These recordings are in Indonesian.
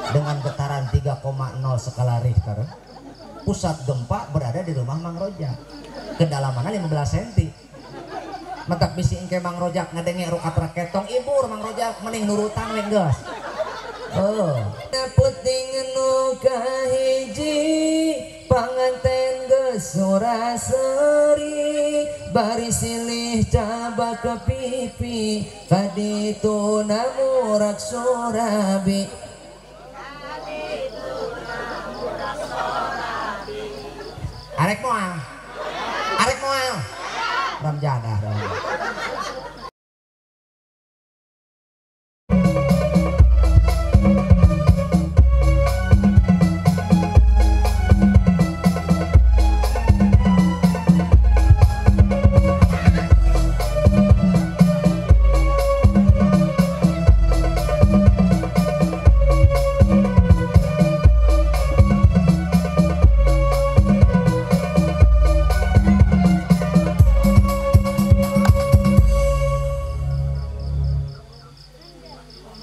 dengan getaran 3,0 skala Richter. Pusat gempa berada di rumah Mang Rojak, kedalamannya 15 cm. Mentak bisi engke Mang Rojak ngadenge rukat raketong ibur Mang Rojak mending nurutan we geus. Puting nu kahiji panganten geus suraseri bari silih caba ke pipi kaditu namurak surabi. Arek moal. Ramjadah dong.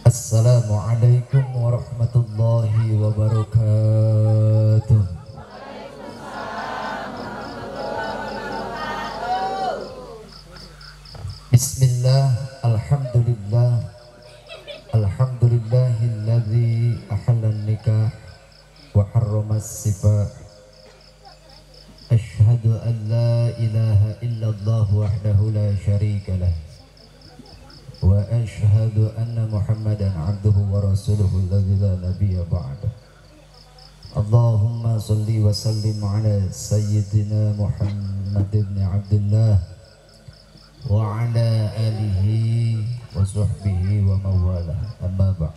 Assalamualaikum warahmatullahi wabarakatuh. Bismillah, alhamdulillah, alhamdulillahilladzi ahallan nikah wa harramas sifah. Asyhadu an la ilaha illallah wahdahu la syarika lah. Wa ashhadu anna Muhammadan abduhu wa rasuluhu alladzi la nabiyya ba'dah. Allahumma salli wa sallim ala sayyidina Muhammad ibn Abdullah wa ala alihi wa sahbihi wa mawala. Amma ba'd.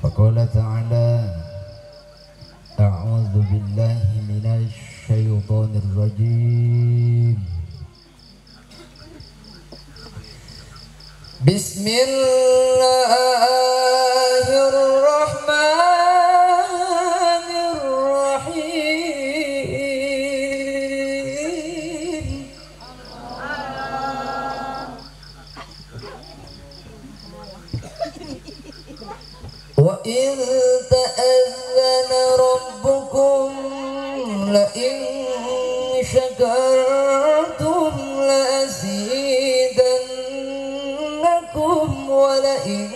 Faqala ta'ala a'udzu billahi minasy syaithanir rajim. Bismillahirrahmanirrahim. Wa in ta'azzana rabbukum la in syakartum la wa la in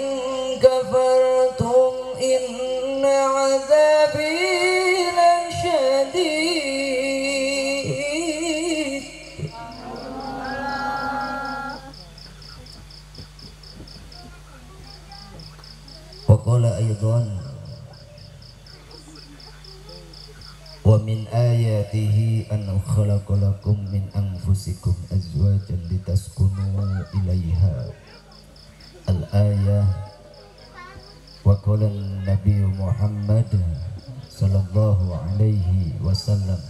kafartum inna azabi lasyadid. Wa qala aydan wa min ayatihi an khalaqa lakum min anfusikum azwajan litaskunu ilaiha. Al-ayah. Wa qala Nabi Muhammad sallallahu alaihi wasallam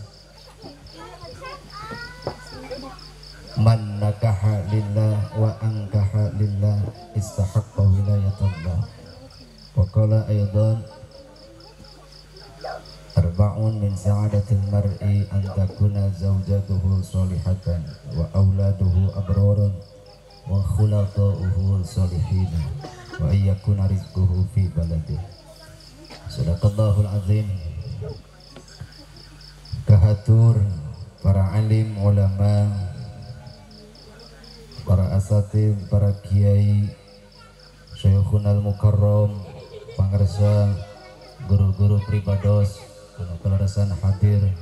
man nakaha lillah wa ankaha lillah istahaqqa wilayatallah. Wa qala aydan arba'un min sa'adatil mar'i an takuna zawjatuhu salihatan wa auladuhu abrarun wa khulafa'uhu sholihin wa ayyakuna rizquhu fi baladih. Sadaqallahul azim. Kahatur para alim ulama, para asatid, para kiai, syaikhunal mukarram, pangarsa, guru-guru pribados, kana kelarasan hadir,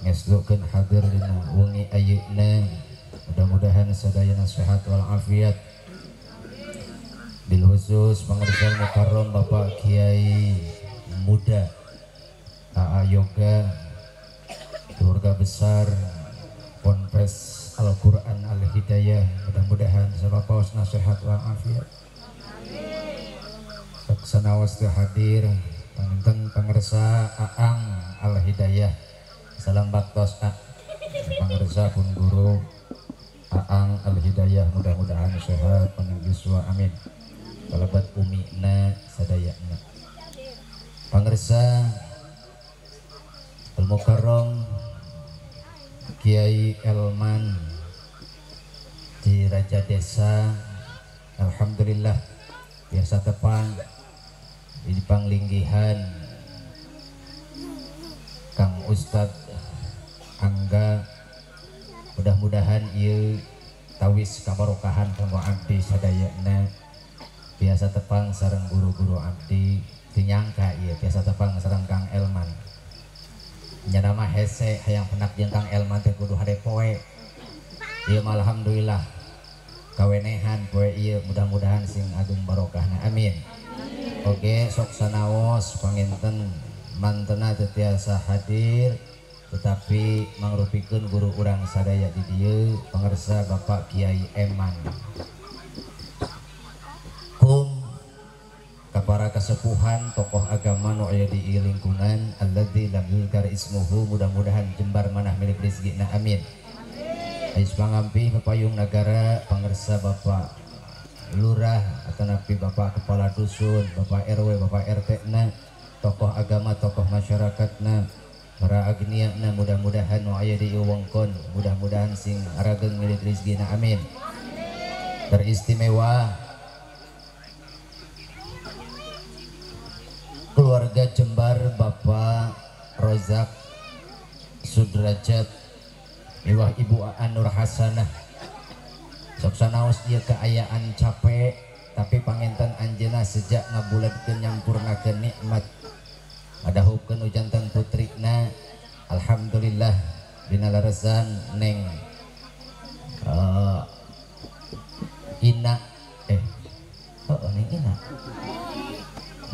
ngeslukeun hadir dina wengi ayeuna. Mudah-mudahan sadayana sehat wal afiat. Bil khusus pangarsa mukarram Bapak Kiai Muda AA Yoga, keluarga besar Ponpes Al-Quran Al-Hidayah, mudah-mudahan sabapaosna sehat wal afiat. Sanawas hadir panginten pangarsa Aang Al-Hidayah, salam baktos pangarsa pun guru Aang Al-Hidayah, mudah-mudahan sehat penuh yuswa amin. Kalabat umina sadayana. Pangarsa Al-Mukarram Kiai Elman di Raja Desa, alhamdulillah biasa tepan panglinggihan Kang Ustad Angga, mudah-mudahan ieu tawis kabarokahan kanggo abdi sadayana. Biasa tepang sareng guru-guru abdi dinyangka ieu biasa tepang sareng Kang Elman. Nyana mah hese hayang penak jeung Kang Elman teh kudu hade poe. Ieu mah alhamdulillah kawenehan poe ieu, mudah-mudahan sing agung barokahna amin. Oke, sok sanaos panginten mantena teu tiasa hadir tetapi mangrupikeun guru urang sadaya di dieu pangarsa Bapak Kiai Eman. Kum kapara kasepuhan tokoh agama nu aya di ieu lingkungan alladzi lam yuzkar ismuhu, mudah-mudahan jembar manah milik rezekina amin. Ais pangampi pepayung nagara pangarsa Bapak Lurah atau napi Bapak Kepala Dusun, Bapak RW, Bapak RT na, tokoh agama, tokoh masyarakatna, para agniana, mudah-mudahan nu aya di wewengkon mudah-mudahan sing arageng milik rezekina amin. Teristimewa keluarga Jembar Bapak Rozak Sudrajat miwah Ibu Aan Nur Hasanah. Sok sanaos ieu keayaan capek tapi panginten anjeunna sejak ngabuladkeun nyampurnakeun nikmat madahupkeun ujantan putrina. Alhamdulillah dina laresan Neng Ina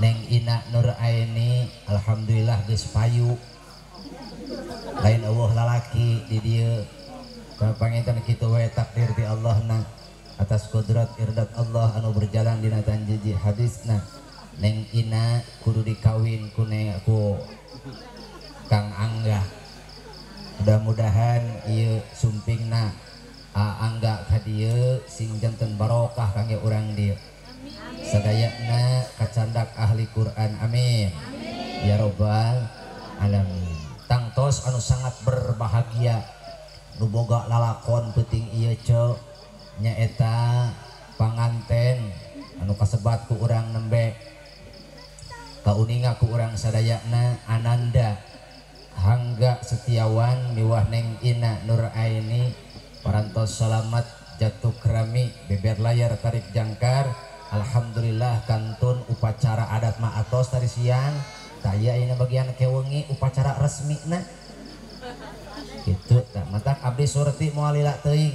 Neng Ina Nur Aini, alhamdulillah geus payu. Lain eueuh lalaki di dieu panginten kitu we takdir ti Allah na atas kodrat irdat Allah anu berjalan dina tanjiji hadisna. Neng Ina kudu dikawin ku Kang Angga. Mudah-mudahan ieu sumpingna Angga ka dieu sing janten barokah kangge urang dieu. Sadayana kacandak ahli Quran amin. Ya robbal alamin. Tangtos anu sangat berbahagia nu boga lalakon penting ieu ce nyaeta panganten anu kasebat ku urang nembe kauninga ku urang sadayana Ananda Hangga Setiawan miwah Neng Ina Nur Aini parantos salamat jatuh kerami beber layar tarik jangkar. Alhamdulillah kantun upacara adat ma atos tadi siang taya ini bagian kewengi upacara resmi na gitu tak matak abdi surti moal lila teuing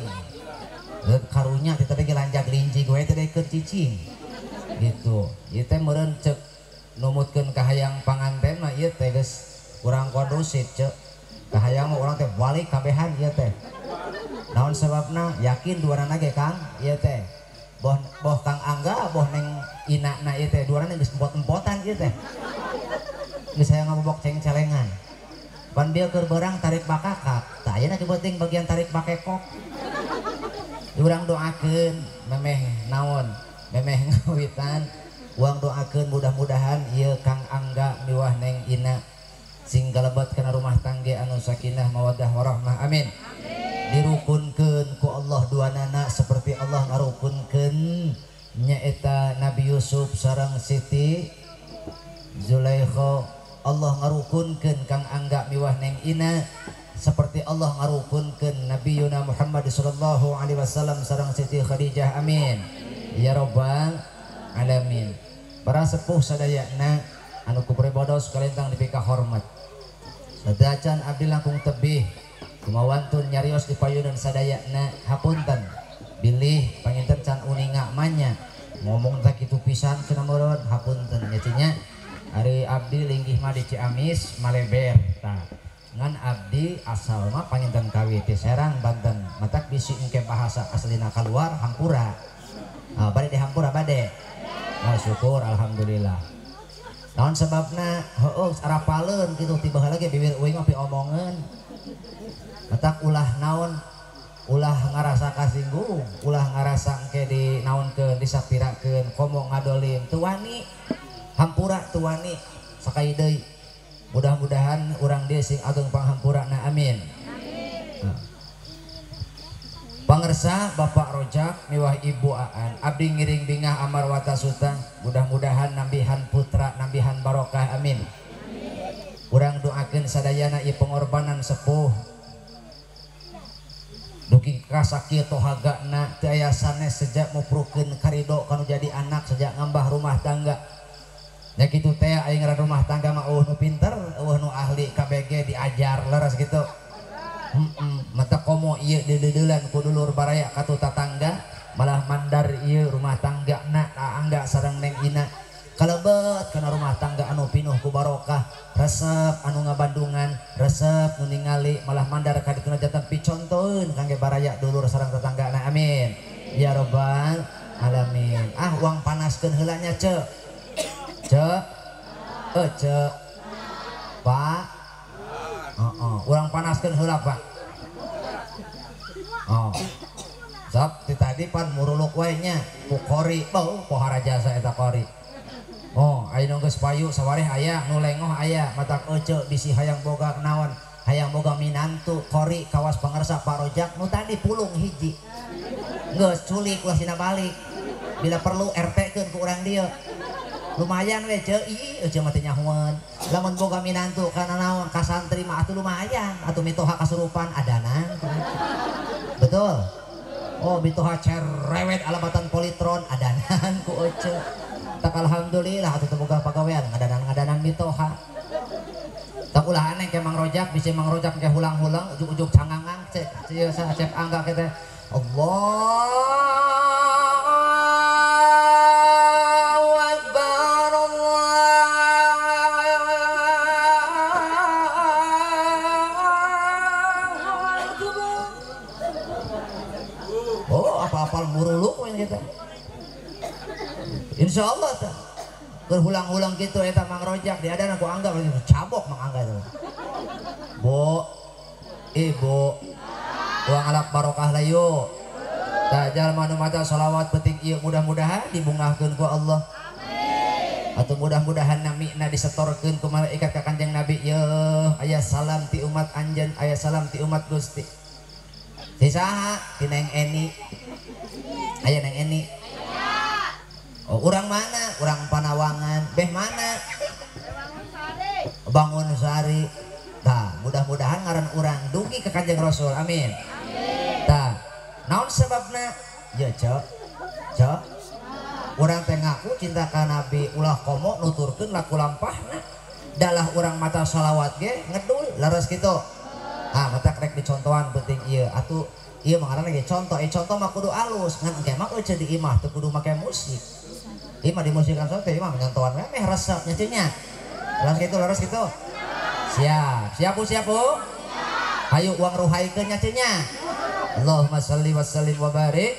karunya teh tadi lanjak linci gue teh keur cicing gitu. Ieu teh meureun ceuk numutkeun kahayang panganten mah ieu teh geus urang kondusif ceuk. Kahayang mah urang teh balik kabehan ieu teh. Naon sababna? Yakin duarana ge Kang ieu teh. Boh Kang Angga boh Neng Ina na ieu teh duarana geus empot-empotan ieu teh. Geus aya ngabobok ceng-celengan. Pan dia keur beurang tarik bakakak, tah ayeuna keuting bagian tarik bakekok. Urang doakeun memeh naon? Memeh ngawitan. Uang doakeun mudah-mudahan ieu Kang Angga miwah Neng Ina sing kalebet kana rumah tangga anu sakinah mawaddah warahmah amin. Dirukunkeun ku Allah duanana seperti Allah ngarukunkeun nyaeta Nabi Yusuf sareng Siti Zulaikha. Allah ngarukunkeun Kang Angga miwah Neng Ina seperti Allah ngarukunkeun Nabi Yuna Muhammad sallallahu alaihi wasallam sareng Siti Khadijah amin. Ya rabbal alamin. Para sepuh sadayana anu kupribodos kalintang dipika hormat. Sadacan abdi langkung tebih kumawantun nyarios di payunan sadayana hapunten bilih panginten can uninga manya ngomong tak kitu pisan cenah meureun hapunten nya nya. Ari abdi linggih mah di Ciamis Maleber tah ngan abdi asal mah panginten kawi ti Serang Banten matak bisi engke bahasa aslina kaluar Hampura. Bade di Hampura bade. Syukur alhamdulillah. Naon sebabna heuh arapaleun kitu ti baheula ge bibir uing mah piomongeun. Matak ulah naon ulah ngarasa kasinggung, ulah ngarasa engke di naonkeun disapirakeun komo ngadolim teu wani. Hampura tuani sakai deui. Mudah-mudahan urang dia sing ageng panghampurana amin. Pangersa Bapak Rojak miwah Ibu Aan abdi ngiring bingah amar wata sutang mudah-mudahan nambihan putra nambihan amin. Urang doakeun sadayana ieu pengorbanan sepuh dugi kasakieu tohagana teu aya sanes sejak muprukeun karido kanu jadi anak sejak ngambah rumah tangga. Ya kitu teh aing ngaran rumah tangga mah nu pinter, nu ahli KBG diajar leres gitu. Mata komo ieu deudeulan ku dulur baraya katu tatangga malah mandar ieu rumah tanggana Angga sareng Neng Ina kalebet kana rumah tangga anu pinuh ku barokah, resep anu ngabandungan, resep nu ningali malah mandar ka ditu janten picontoeun kangge baraya dulur sareng tetanggana. Amin ya robbal alamin. Uang panaskeun heula nya ce Pak. Urang panaskeun heula Pak. Sok ti tadi pan muruluk wae nya ku kori bau pohara jasa eta kori. Aya nu geus payu sawareh aya nu lengoh aya matak ece bisi hayang boga naon hayang boga minantu kori kawas pangarsa Pak Rojak nu tadi pulung hiji geus culik ulah sina balik bila perlu RT keun ku urang dieu lumayan we ce ece mah teh nyahoan lamun boga minantu kana naon ka santri mah atuh lumayan atuh mitoha kasurupan adanan betul. Mitoha cerewet alabatan politron adanan ku ece. Tak alhamdulillah atuh teu boga pagawean ngadanan mitoha. Tak ulah aneh ke Mang Rojak bisi Mang Rojak ke hulang-hulang ujug-ujug cangangang cek cep Angga kita Allahu Akbar apa-apal muruluk kita. Insya Allah tuh berulang-ulang gitu eta Mang Rojak diadana aku anggap lagi cabok Mang Angga itu. Bu, Ibu, uang alak barokah layu. Tajal manu maca sholawat penting ieu mudah-mudahan dibungahkeun ku Allah. Atau mudah-mudahan namina disetorkeun ku malaikat ka Kanjeng Nabi. Ye, aya salam ti umat anjeun, aya salam ti umat Gusti. Ti saha? Ti Neng Eni. Aya Neng Eni. Urang mana? Urang Panawangan. Beh mana? Bangun Sari. Tah, mudah-mudahan ngaran urang dugi ke Kanjeng Rasul. Amin. Tah, naon sebabna? Ya, Cok. Urang teh ngaku cinta ka Nabi ulah komo nuturkeun laku lampahna. Dalah urang maca shalawat ge ngedul leres kitu. Mata krek dicontohan penting ieu. Atuh ieu mah ngaranna ge contoh. Contoh mah kudu alus. Ngan engke mah eueuh di imah teu kudu make musik. Ima di musikan sote ima menyontohan meh resep nyecinya laras gitu siap bu ayo uang ruhai ke nyecinya. Allahumma salli wa sallim wa barik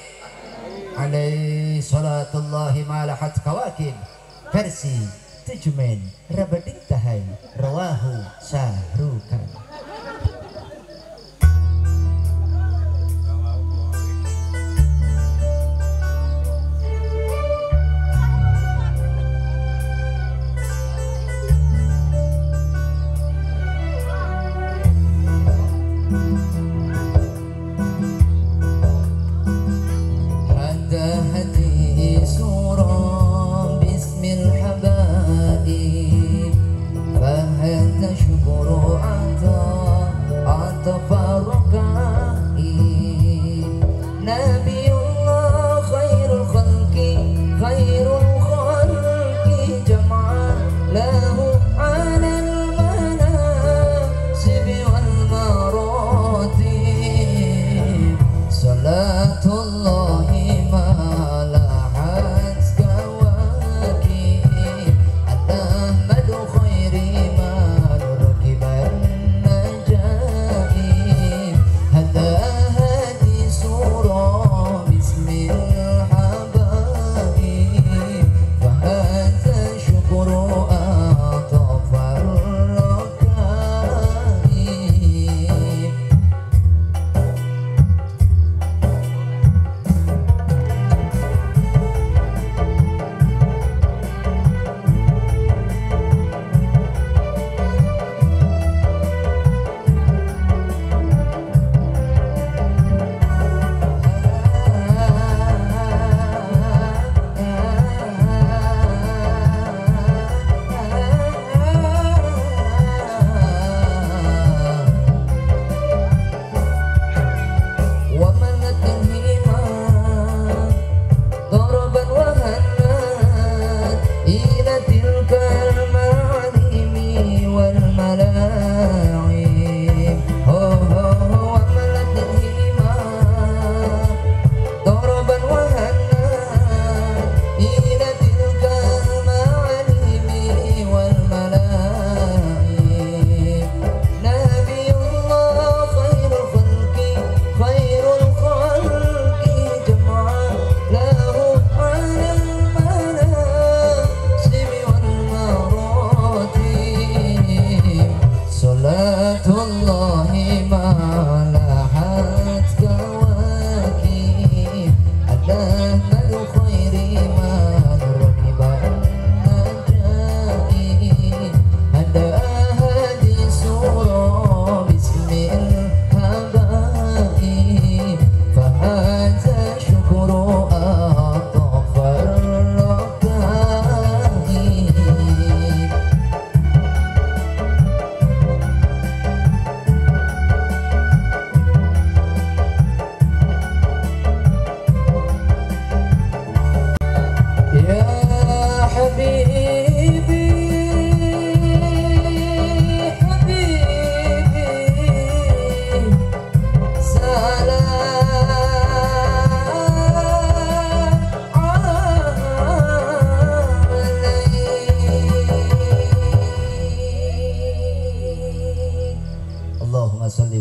alaihi salatullahi malahat kawakib versi tujumen rabading tahai rawahu sahrukan.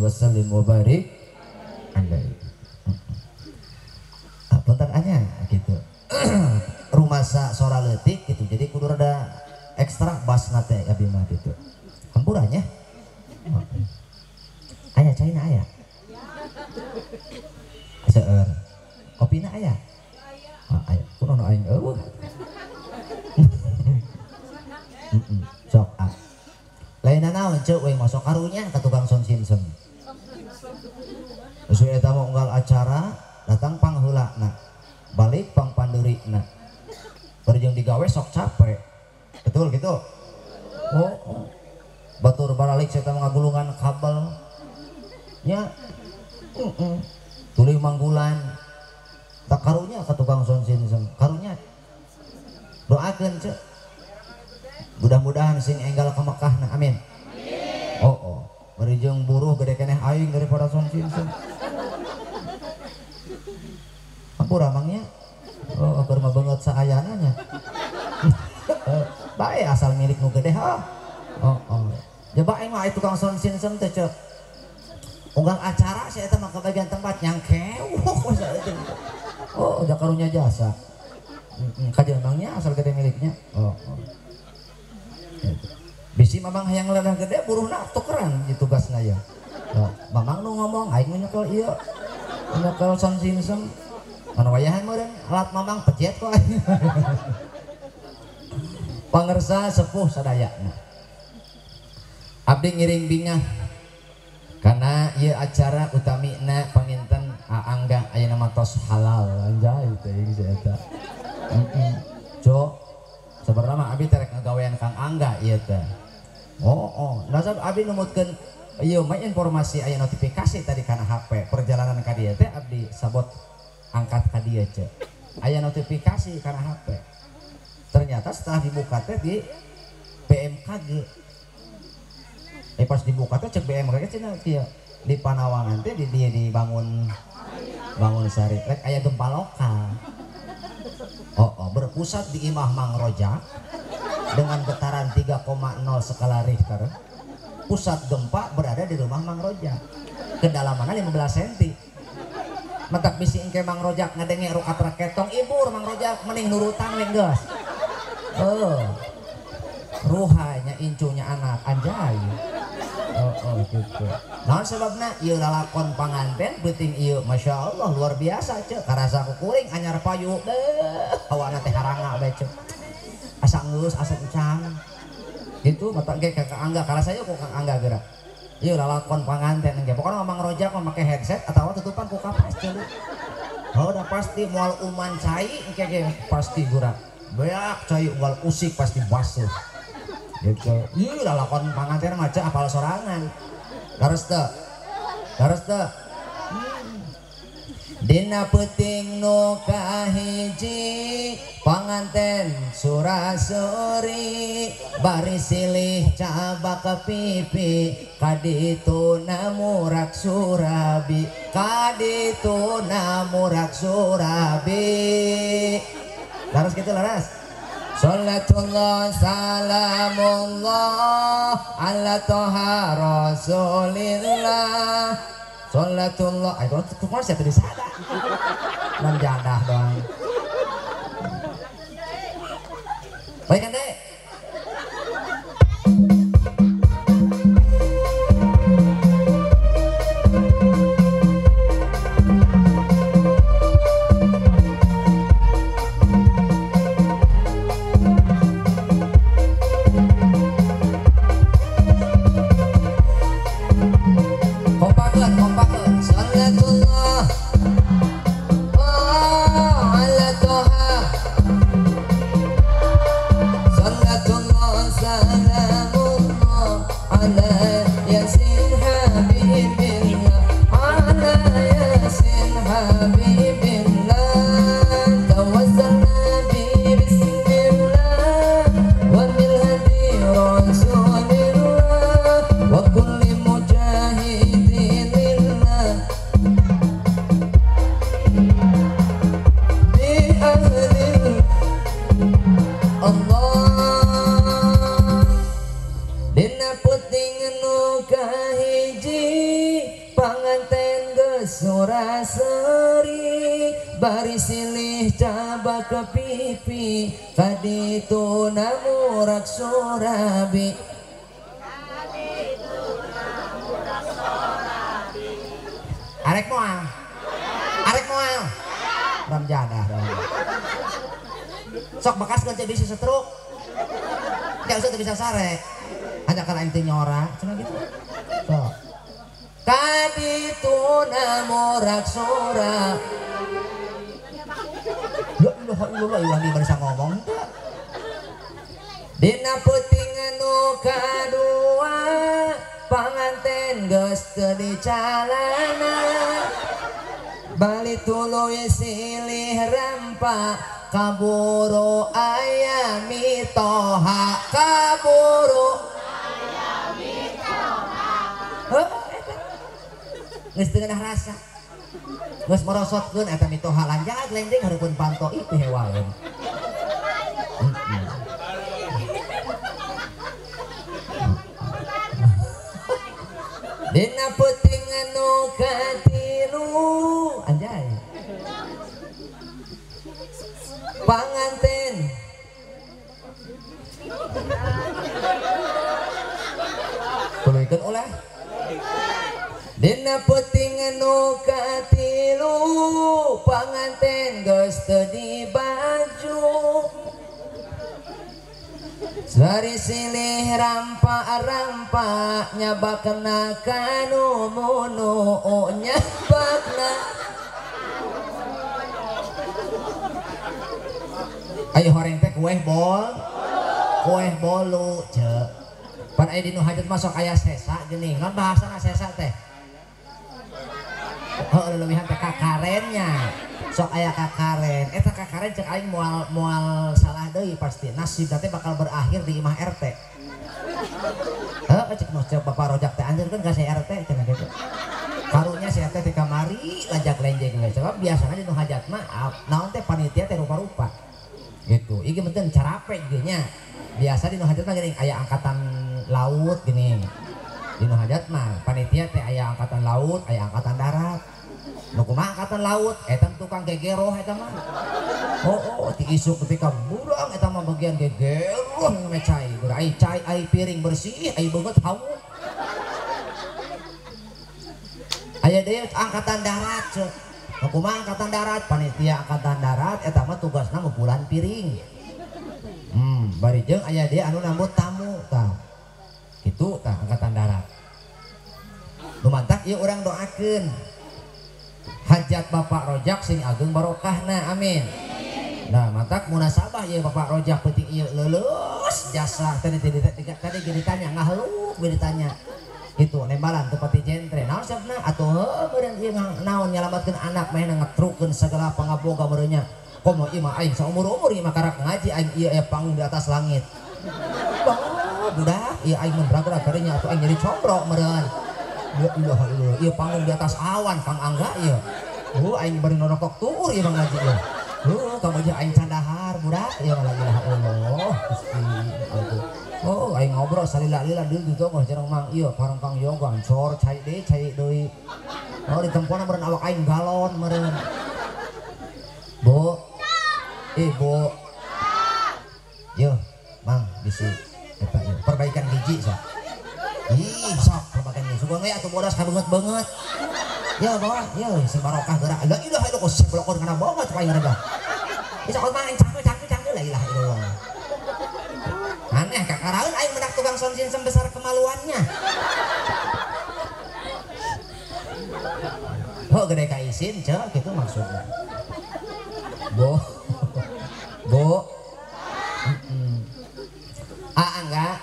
sholli wa sallim wa barik alaihi. Punten anya gitu. Rumasa sora leutik gitu. Jadi kudu rada ekstra bass nate abi mah gitu. Hampurannya. Aya caina aya. Seueur. Kopina aya. Aya. Kunaon aing eueuh. Sok ah. Lainna naon ceuk we masuk karunya ka tukang sound system. Sesuai eta mah unggal acara datang pangheulana. Balik pang pandurina. Berjeng digawe sok capek. Betul gitu. Oh. Batur baralik saya ngagulungan kabel nya tuluy manggulan tak karunya ke tukang sound system karunya doakeun cek mudah-mudahan sing enggal ke Mekah nah amin. Oh berjeng buruh gede keneh aing daripada sound system ampura mangnya keur mah beungeut saayananya bae asal milik nu gede ha. Coba aing mah tukang sound system teh cek unggal acara saya teh mah ke bagian tempat nyangkeu udah karunya jasa kajian bangnya asal gede miliknya. Bisi mamang hayang ledah gede buruhna tukeran di tugasna ya. Mamang nu ngomong aing nyekel ieu nyekel sound system anu wayahan meureun alat mamang peciet kok aing. Pangersa sepuh sadayana abdi ngiring bingah karena ieu acara utamina panginten Angga aya nama tos halal anjay teh geus eta. Cok sabarna mah abdi terek ngagawean Kang Angga ieu teh. Dasar abdi numutkeun ieu mah informasi aya notifikasi tadi kana HP perjalanan ka dieu teh abdi sabot angkat ka dieu ceuk. Aya notifikasi kana HP. Ternyata setelah dibuka teh di BMKG. Pas dibuka tuh cek BMKG cenah kieu di Panawangan teh di dia dibangun sari rek aya gempa lokal. Berpusat di Imah Mang Rojak dengan getaran 3,0 skala Richter. Pusat gempa berada di rumah Mang Rojak. Kedalamannya 15 cm. Mentak bisi engke Mang Rojak ngadenge rukat raketong ibur Mang Rojak mending nurutan we geus. Ruhanya incunya anak anjay. Gitu. Nah sebabna ieu lalakon panganten penting ieu Masya Allah luar biasa cek karasa kukuring anyar payu awana teh haranga bae cek asa geus asa ucang gitu mata ge ka Angga karasa ieu ku Kang Angga geura ieu lalakon panganten ge pokona Mang Rojak mah make headset atawa tutupan ku kapas ceuleuh udah pasti moal uman cai engke ge pasti geura beak cai unggal usik pasti basuh gitu. Ieu lalakon panganten maca apal sorangan. Dares teu. Dina peuting nu kahiji panganten surasuri bari silih cabak ke pipi kaditu namurak surabi Dares gitu laras. Salatullah salamullah ala toha rasulillah Salatullah ayo tuh mau siapa di sana nan jadah dong baik kan deh. Salatullah suraseri bari silih cabak ke pipi kaditu namurak surabi arek moal ramjadah dong sok bekas kan bisa setruk tidak usah bisa sare hanya karena inti nyora cuma gitu sok kaditu namurak sura ya Allah ini bisa ngomong dina peuting anu kadua panganten geus teu dicalana bali tuluy silih rampa kaburu aya mitoha kaburu aya mitoha geus teu ngeunah rasa geus merosotkeun eta mitoha lanjat lendeng hareupeun panto itu hewaeun dina peuting anu katilu anjay panganten tuluykeun ulah dina peuting anu katilu panganten geus teu dibaju sari silih rampa-rampa nyabakna kanu munu nyabakna ayo horeng teh kueh bolu cek pan aya dinu hajat masuk aya sesa geuning naon bahasana sesa teh leuwihan teh kakarennya sok aya kakaren eta kakaren cek aing moal salah deui pasti nasib teh bakal berakhir di imah RT cek nu cek bapak rojak teh anjeurkeun ka si RT cenah kitu karunya si RT teh kamari lajak lenjeng we sebab biasana di nu hajat mah naon teh panitia teh rupa-rupa gitu ieu meuteun carape ge nya biasa di nu hajat mah geuning aya angkatan laut geuning di nu hajat mah panitia teh aya angkatan laut aya angkatan darat nu kumaha angkatan laut eta tukang gegeroh eta mah ti isuk ketika burang eta mah bagian gegeroh ngecai ai cai ai piring bersih ai beungeut hawu aya deui angkatan darat ceuk nu kumaha angkatan darat panitia angkatan darat eta mah tugasna ngupulan piring bari jeung aya deui anu nambut tamu tah kitu tah angkatan darat lumantak ieu urang doakeun hajat Bapak Rojak sing ageng barokahna amin nah matak munasabah ya Bapak Rojak penting ieu leuleus jasa tadi ditanya ngaheluk ditanya itu nembalan tepati jentre naon sabna atuh meureun ieu naon nyalametkeun anak meh ngetrukeun segala pangaboga meureunnya komo ieu mah aing saumur-umur ieu mah karak ngaji aing ieu aya panggung di atas langit budak ieu aing mun berag-berag kadinya atuh aing jadi combro meureun ya Allah ieu panggung di atas awan Kang Angga ieu aing bari norokok tuur ieu ngaji ieu kamu aja aing candahar budak ieu la ilaha illallah Gusti aing ngobrol salila-lila deui gitu mah jarang mang ieu parang Kang Yoga cor cai deui di tempona meureun awak aing galon meureun Bu Bu yo mang bisi eta perbaikan gigi sok sok perbaikan gigi sugan we atuh bodas kabeungeut-beungeut ya bawa ya si barokah gerak la ilaha illallah si blokon kana bawa supaya ngarega bisa kau main cangkul la ilaha illallah aneh kakaraeun aing mendak tukang sound system besar kemaluannya gede ka isin cek gitu maksudnya Bu enggak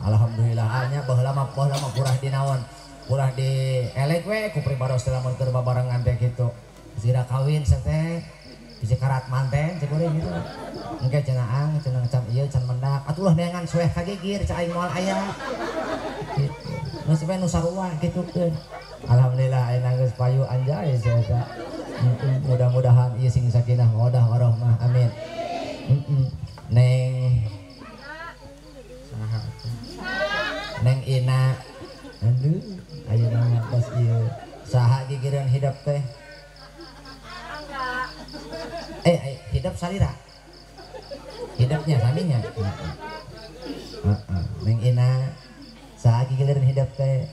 alhamdulillah anya baheula mah purah di naon purah di elek we ku pribados teh lamun keur babarengan teh kitu sira kawin teh bisa karat manten cek urang gitu engke cenah ang cenah can ieu can mendak atuh neangan sueh kagigir cak aing moal aya gitu nu sampe nu sarua kitukeun alhamdulillah ayeuna geus payu anjay saya mudah-mudahan ieu sing sakinah mawaddah warahmah amin Neng Ina aduh ayeuna tos ieu teh? Hidup salira. Hidupnya saminya. Neng Ina saha giliran hidup teh.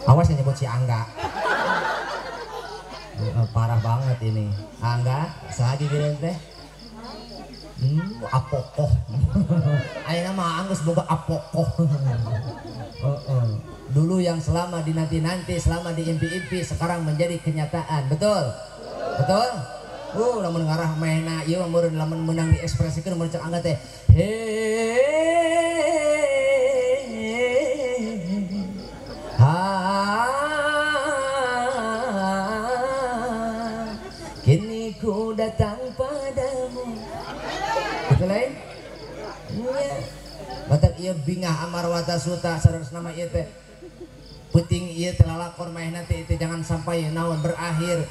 Awas yang nyebut si Angga. Parah banget ini. Angga saha giliran teh. Apokoh. Ayeuna mah anggus boga apokoh. Dulu yang selama dinanti-nanti, selama diimpi-impi, sekarang menjadi kenyataan. Betul? Betul? Lamun ngarah mainna ieu meureun lamun menang diekspresikeun mun cek Angga teh. Kini ku datang padamu. Gitu lain? Iya. Batak ieu bingah amarwata suta saudara nama ieu teh. Puting ieu teh lalakon maehna teh itu jangan sampai naon berakhir.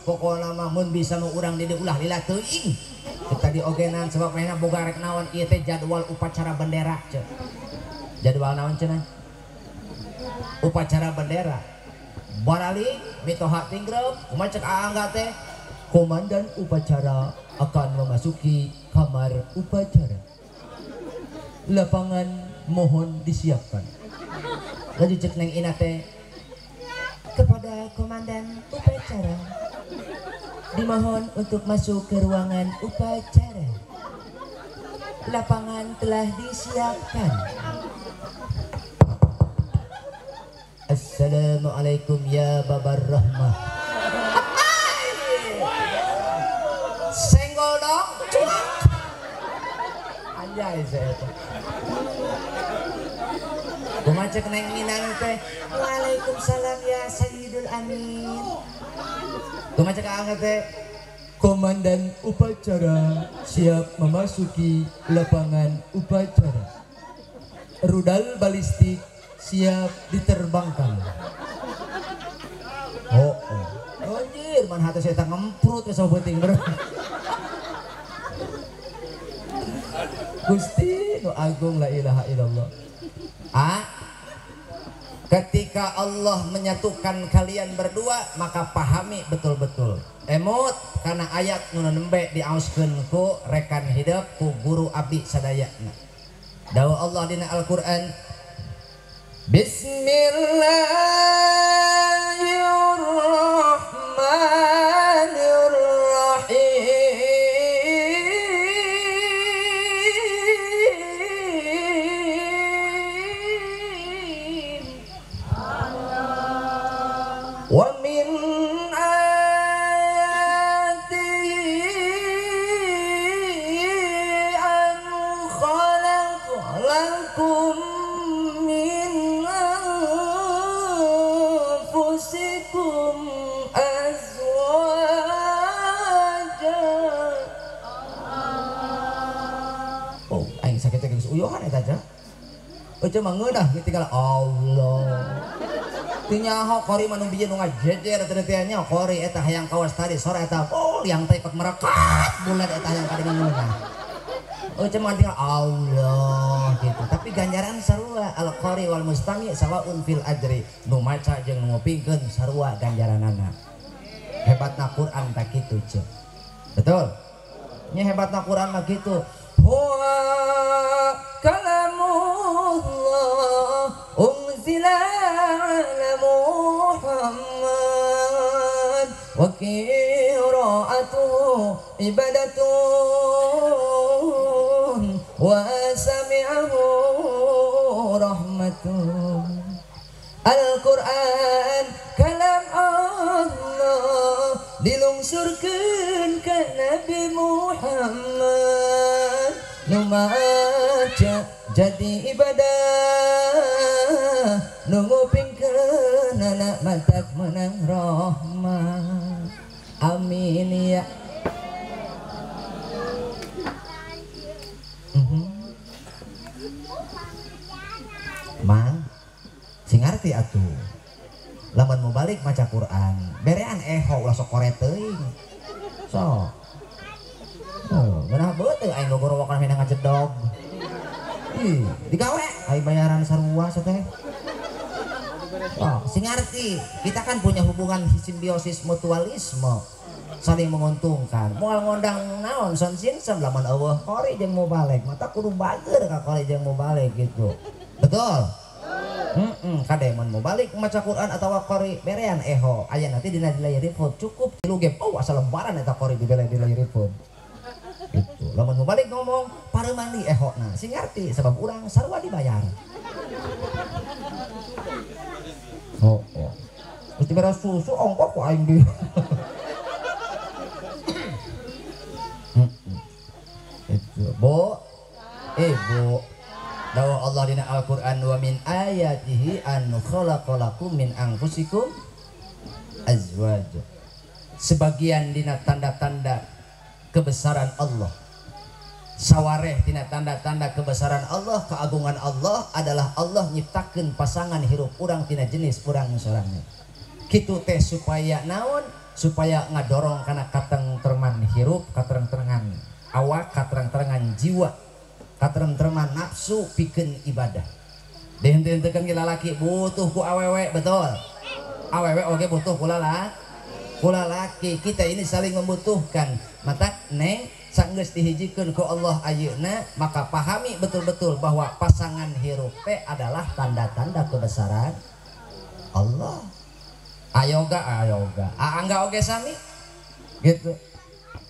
Pokona mah mun bisa nu urang di ulah lila teuing. Kita diogenan sebab maehna boga rek naon ieu teh jadwal upacara bendera ce. Jadwal naon cenah? Upacara bendera. Barali mitoha tinggrep kumaha cek Angga teh? Komandan upacara akan memasuki kamar upacara. Lapangan mohon disiapkan. Lalu cek neng Ina teh kepada komandan upacara dimohon untuk masuk ke ruangan upacara. Lapangan telah disiapkan. Assalamualaikum ya babar rahmah. Senggol dong, cuak. Anjay saya tuh. Kumacek neng Minang teh. Waalaikumsalam ya Sayyidul Amin. Kumacek Angga teh. Komandan upacara siap memasuki lapangan upacara. Rudal balistik siap diterbangkan. Anjir, man hati saya tak ngemprut ya sama penting bro. Gusti nu agung la ilaha illallah. Ketika Allah menyatukan kalian berdua maka pahami betul-betul. Emot karena ayat nu nembe diauskeun ku rekan hidup ku guru abdi sadayana. Dawuh Allah dina Al-Qur'an Bismillahirrahmanirrahim. Wa min ayatihi an khalaqalakum min anfusikum azwaja. Oh, aing sakit geus uyohan eta aja. Eueuh mah ngeudah ketika Allah. Tinyaho kori manu bijeu nu ngajejer teh teh nya kori eta hayang kawas tadi sore eta yang teh ikut merekat bulan eta hayang kadengeunna. Cuma tinggal Allah gitu. Tapi ganjaran sarua al qari wal mustami sawaun fil ajri. Nu maca jeung nu ngupingkeun sarua ganjaranana. Hebatna Quran tak kitu ceuk. Betul? Nya hebatna Quran mah kitu. Huwa kalamullah unzila ala Muhammad wa qira'atuhu ibadatun wa sami'ahu rahmatun. Al-Quran kalam Allah dilungsurkeun ka Nabi Muhammad nu maca jadi ibadah nu ngupingkeun anak matak menang rahmat. Amin ya. Mang sing ngarti atuh lamun mau balik maca Quran berean ulah sok kore teuing sok geunah beuteung aing gogorowokan mina ngajedog digawe aing bayaran sarua sateh Oh, sing ngerti kita kan punya hubungan simbiosis mutualisme saling menguntungkan. Moal ngondang naon son sinsen lamun eueuh kori jeung mubalek mata kudu bager ka kori jeung mubalek gitu. Betul? Kade mun mubalik maca Quran atawa kori berean eho aya nanti dina di layar phone cukup 3 game. Oh asal lembaran eta kori di layar phone. Gitu. Lamun mubalik ngomong paremandi eho nah sing ngarti sebab urang sarua dibayar. Oh. Mesti beres susu ongkos ku aing di. Itu, Bu. Bu. Dawuh Allah dina Al-Qur'an wa min ayatihi an khalaqalakum min anfusikum azwaja. Sebagian dina tanda-tanda kebesaran Allah. Sawareh dina tanda-tanda kebesaran Allah, keagungan Allah adalah Allah nyiptakeun pasangan hirup urang tina jenis urang sorangan. Kitu teh supaya naon? Supaya ngadorong kana katengtreman hirup, katengtreman awak, katengtreman jiwa. Katrem-treman nafsu pikeun ibadah. Dihenteu-henteukeun ge lalaki butuh ku awewe, betul. Awewe oge butuh ku lalaki. Kita ini saling membutuhkan. Mata neng sanggeus dihijikeun ku Allah ayeuna, maka pahami betul-betul bahwa pasangan hirup teh adalah tanda-tanda kebesaran Allah. Ayoga. Angga oge sami. Gitu.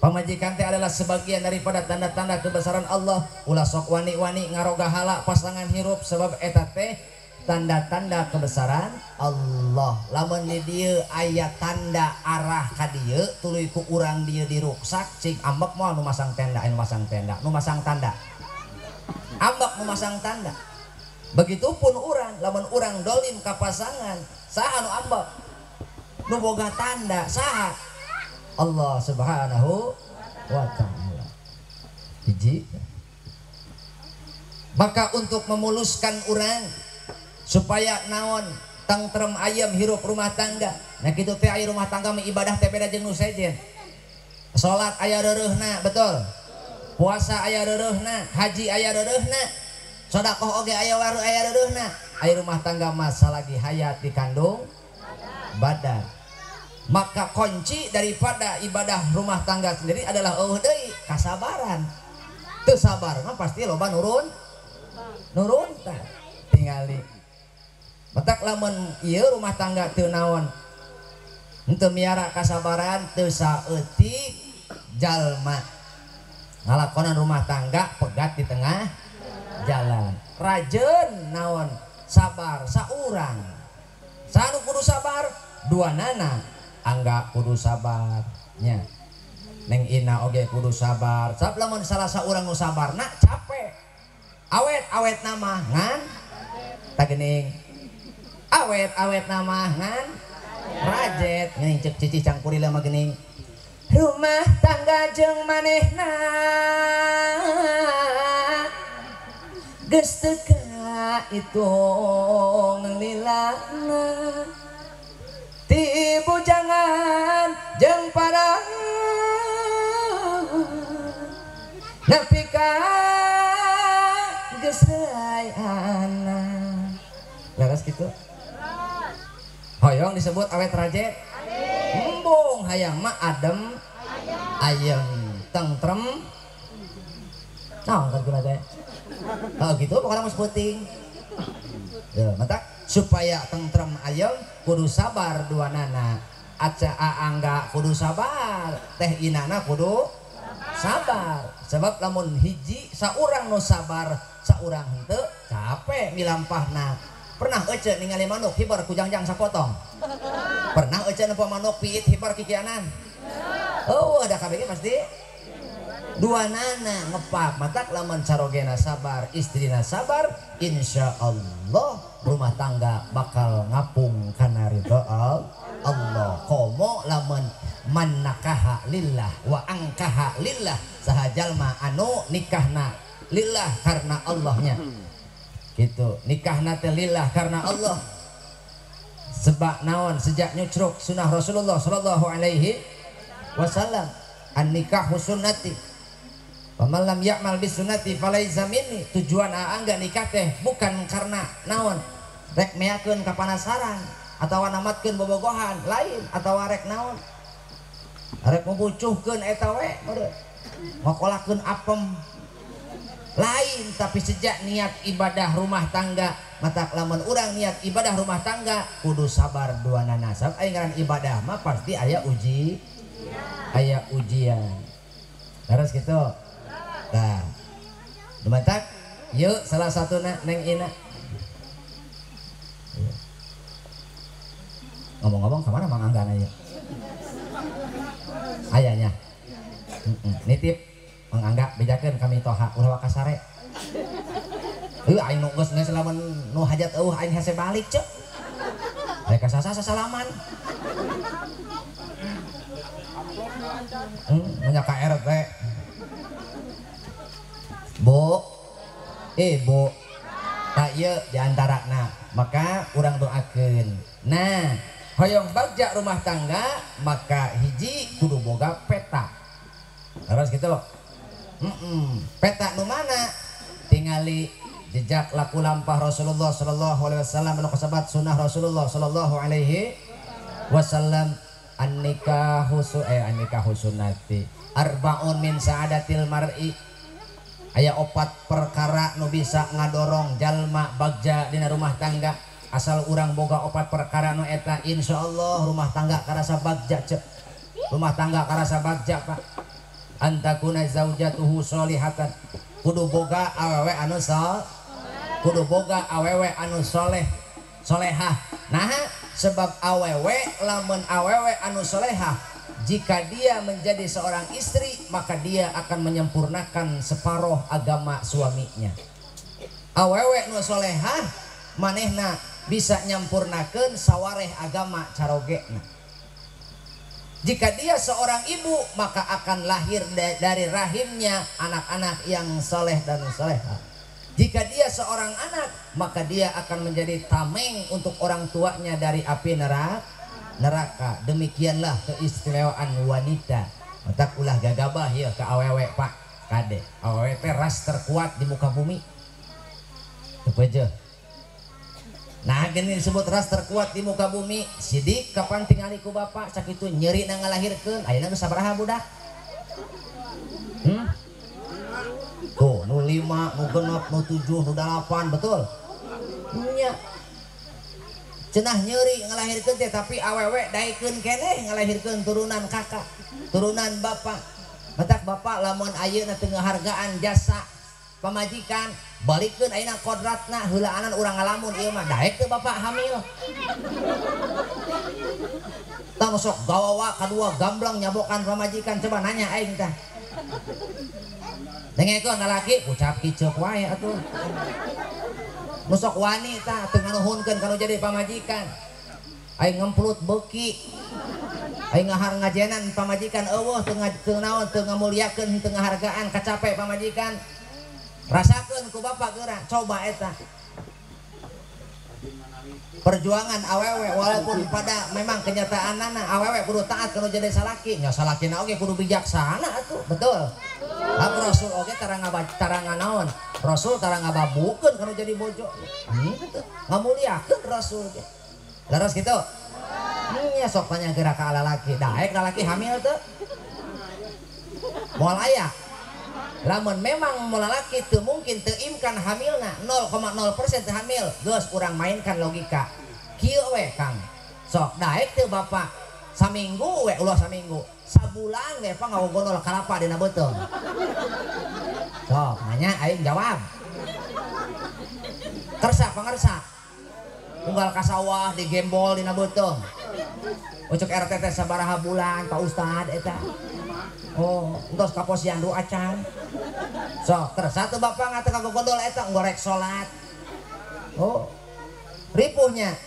Pamajikan teh adalah sebagian daripada tanda-tanda kebesaran Allah. Ulah sok wani-wani ngaroga hala pasangan hirup sebab eta teh tanda-tanda kebesaran Allah. Lamun di dieu aya tanda arah ka dieu tuluy ku urang dieu diruksak cing ambek moal nu masang tenda, nu masang tanda. Ambek nu masang tanda. Begitupun urang, lamun urang dolim ka pasangan, saha nu ambek? Nu boga tanda, saha? Allah Subhanahu wa ta'ala. Hiji. Maka untuk memuluskan urang supaya naon tentrem ayam hirup rumah tangga. Nah kitu teh aya rumah tangga mah ibadah teh beda jeung nu sejen. Salat aya reureuhna, betul. Puasa aya reureuhna, haji aya reureuhna. Sedekah oge aya reureuhna. Aya rumah tangga mah salagi hayat dikandung badan. Maka kunci daripada ibadah rumah tangga sendiri adalah deui kasabaran. Teu sabar mah pasti loba nurun tah tingali. Matak lamun ieu rumah tangga teu naon henteu miara kasabaran teu saeutik jalma ngalakonan rumah tangga pegat di tengah jalan. Rajeun naon sabar saurang. Sanu kudu sabar duanana. Angga kudu sabarnya neng ina oge kudu sabar sabab lamun salah saurang nu sabarna capek awet nama ngan tagening awet nama ngan rajet geuning cek cici cangkuri lama geuning rumah tangga jeung manehna geus teu ka itu ngelilana ti bujangan jeung para nepi ka geus rayana laras kitu hoyong disebut awet rajet embung hayang mah adem ayem tentrem naon kan teh kalau gitu pokoknya mah puting ya matak supaya tentrem ayem kudu sabar duanana. Aca angga kudu sabar, teh inana kudu sabar. Sebab lamun hiji saurang nu sabar, saurang henteu capek milampahna. Pernah ece ningali manuk hibar ku jangjang sapotong? Pernah ece nempo manuk piit hibar kikianan? Oh, ada kabeh pasti. Duanana ngepak matak lamun carogena sabar, istrina sabar, insya Allah rumah tangga bakal ngapung kana ridho Allah. Komo lamun man nakaha lillah wa angkaha lillah saha jalma anu nikahna lillah karena Allahnya. Gitu, nikahna teh lillah karena Allah. Sebab naon sejak nyucruk sunnah Rasulullah sallallahu alaihi wasallam an nikahu sunnati. Paman lam ya'mal bis sunnati falaisa minni. Tujuan aangga nikah teh bukan karena naon rek meakeun kapanasaran atawa namatkeun bobogohan lain atawa rek naon rek membucuhkeun eta we ngokolakeun apem lain. Tapi sejak niat ibadah rumah tangga matak lamun urang niat ibadah rumah tangga kudu sabar duana nasab aya ngaran ibadah mah pasti aya ujian terus gitu. Nah dumatak yuk salah satuna Neng Ina ngomong-ngomong kemana Mang Angga aya ayahnya nitip Mang Angga bejakeun kami toha urang kasare aing nu geus lamun nu hajat aing hese balik ceuk aya ka sasalaman nya ka RT Bu Bu tak ieu diantarana maka urang doakeun. Nah hoyong bagja rumah tangga maka hiji kudu boga peta terus gitu loh. Peta nu mana tingali jejak laku lampah Rasulullah sallallahu alaihi wasallam anu kasebat sunnah Rasulullah sallallahu alaihi wasallam an-nikahu sunnati arbaun min saadatil mar'i aya 4 perkara nu bisa ngadorong jalma bagja dina rumah tangga asal urang boga 4 perkara nu eta insyaallah rumah tangga karasa bagja cek rumah tangga karasa bagja Pak. Antakuna zaujatuhu sholihatan kudu boga awewe anu solehah. Nah sebab awewe lamun awewe anu solehah jika dia menjadi seorang istri maka dia akan menyempurnakan separuh agama suaminya. Awewe nu solehah manehna bisa nyampurnakeun sawareh agama carogena. Jika dia seorang ibu maka akan lahir dari rahimnya anak-anak yang soleh dan solehah. Jika dia seorang anak maka dia akan menjadi tameng untuk orang tuanya dari api neraka. Demikianlah keistimewaan wanita. Matak ulah gagabah ya ke awewe Pak Kade. Awewe teh ras terkuat di muka bumi. Tepeje. Nah gini disebut ras terkuat di muka bumi. Sidik kapan tingali ku bapak sakitu nyeri na ngalahirkeun ayeuna geus sabaraha budak? Tuh nu 5, nu 6, nu 7, nu 8 betul? Nya. Cenah nyeri ngalahirkeun teh tapi awewe daekeun keneh ngalahirkeun turunan kakak, turunan bapak. Matak bapak lamun ayeuna teu ngahargaan jasa pamajikan balikeun ayeuna kodratna heulaanan urang ngalamun ieu mah daek teu bapak hamil. Tah sok gawawa kadua gamblang nyabokan pamajikan coba nanya aing tah. Dengekeun lalaki ucap kiceuk wae atuh. Nu sok wani tah teu nganuhunkeun kana jadi pamajikan. Aing ngemplut beuki. Aing ngahar ngajenan pamajikan eueuh teu naon teu ngamuliakeun teu ngahargaan kacape pamajikan. Rasakeun ku bapak geura coba eta perjuangan awewe walaupun pada memang kenyataanna awewe kudu taat kalau jadi salaki nya salakina oge kudu bijaksana atuh betul. Rasul oge tarang naon Rasul tarang ngababukeun kalau jadi bojo gitu ngamuliakeun Rasul ge laras kitu nya sok tanya geura ka lalaki daek lalaki hamil teu moal aya. Lamun memang lalaki teu mungkin teu imkan hamilna 0,0% teu hamil geus urang mainkan logika kieu we Kang sok daek teu bapak saminggu we ulah saminggu sabulan we pa ngawogonol kalapa dina beuteung sok nanya aing jawab kersa pangersa unggal ka sawah digembol dina beuteung ucuk RT teh sabaraha bulan Pak Ustad eta. Oh, entos kaposian doa acan. Sok, terus satu bapak ngata kagok gondol eta ngorek salat. Oh. Ripuhnya.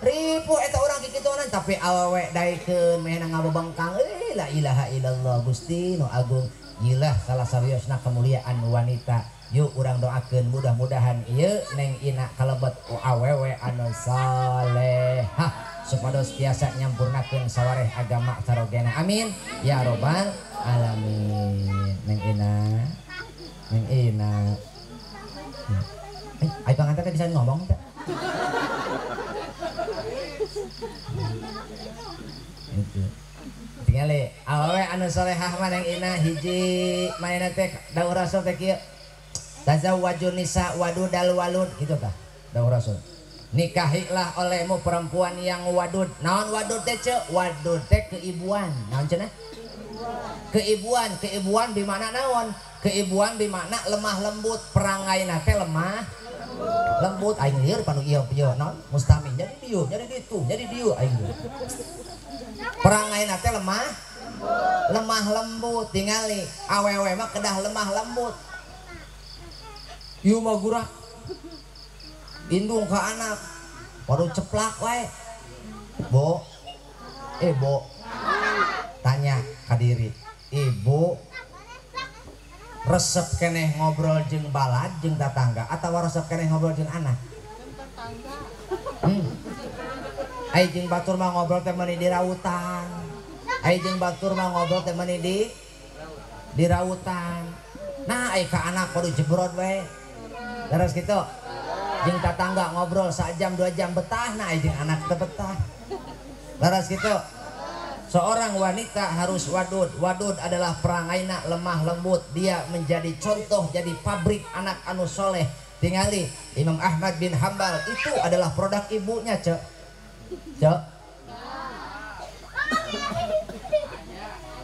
Ripuh eta urang kikitunan tapi awewe daekeun mehna ngabebengkang. La ilaha illallah Gusti nu agung. Ilah salah sawiosna kemuliaan wanita. Yuk urang doakeun mudah-mudahan ieu Neng Ina kalebet awewe anu salehah supados tiasa nyampurnakeun sawareh agama sarogena. Amin ya robbal alamin. Neng Ina. Ai pangantar bisa ngomong teh. Itu tinggali awewe anu solehah maneng ina hiji maena teh daur rasul teh kieu tazawwajun nisa wadudal walud gitu tah daur rasul nikahilah olehmu perempuan yang wadud. Naon wadud teh ceuk? Wadud teh keibuan. Naon cenah? Keibuan. Keibuan di mana naon? Keibuan di mana lemah lembut, perangaina teh lemah lembut. Aing lieur panu ieu naon? Mustamin. Jadi dieu, jadi ditu, jadi dieu aing. Perangaina teh lemah lembut. Tingali awewe mah kedah lemah lembut. Ieu mah gurah indung ke anak baru ceplak wae bo tanya ke diri ibu resep keneh ngobrol jeung balad jeung tetangga atau resep keneh ngobrol jeung anak ai jeung batur mah ngobrol teh meuni di rautan ai jeung batur mah ngobrol teh meuni di rautan nah ai ka anak kudu jebrod wae terus gitu jeung tetangga ngobrol sajam 2 jam betah nah jeung anak teh betah laras gitu. Seorang wanita harus wadud. Wadud adalah perangaina lemah lembut, dia menjadi contoh jadi pabrik anak anu soleh. Tingali Imam Ahmad bin Hambal itu adalah produk ibunya cek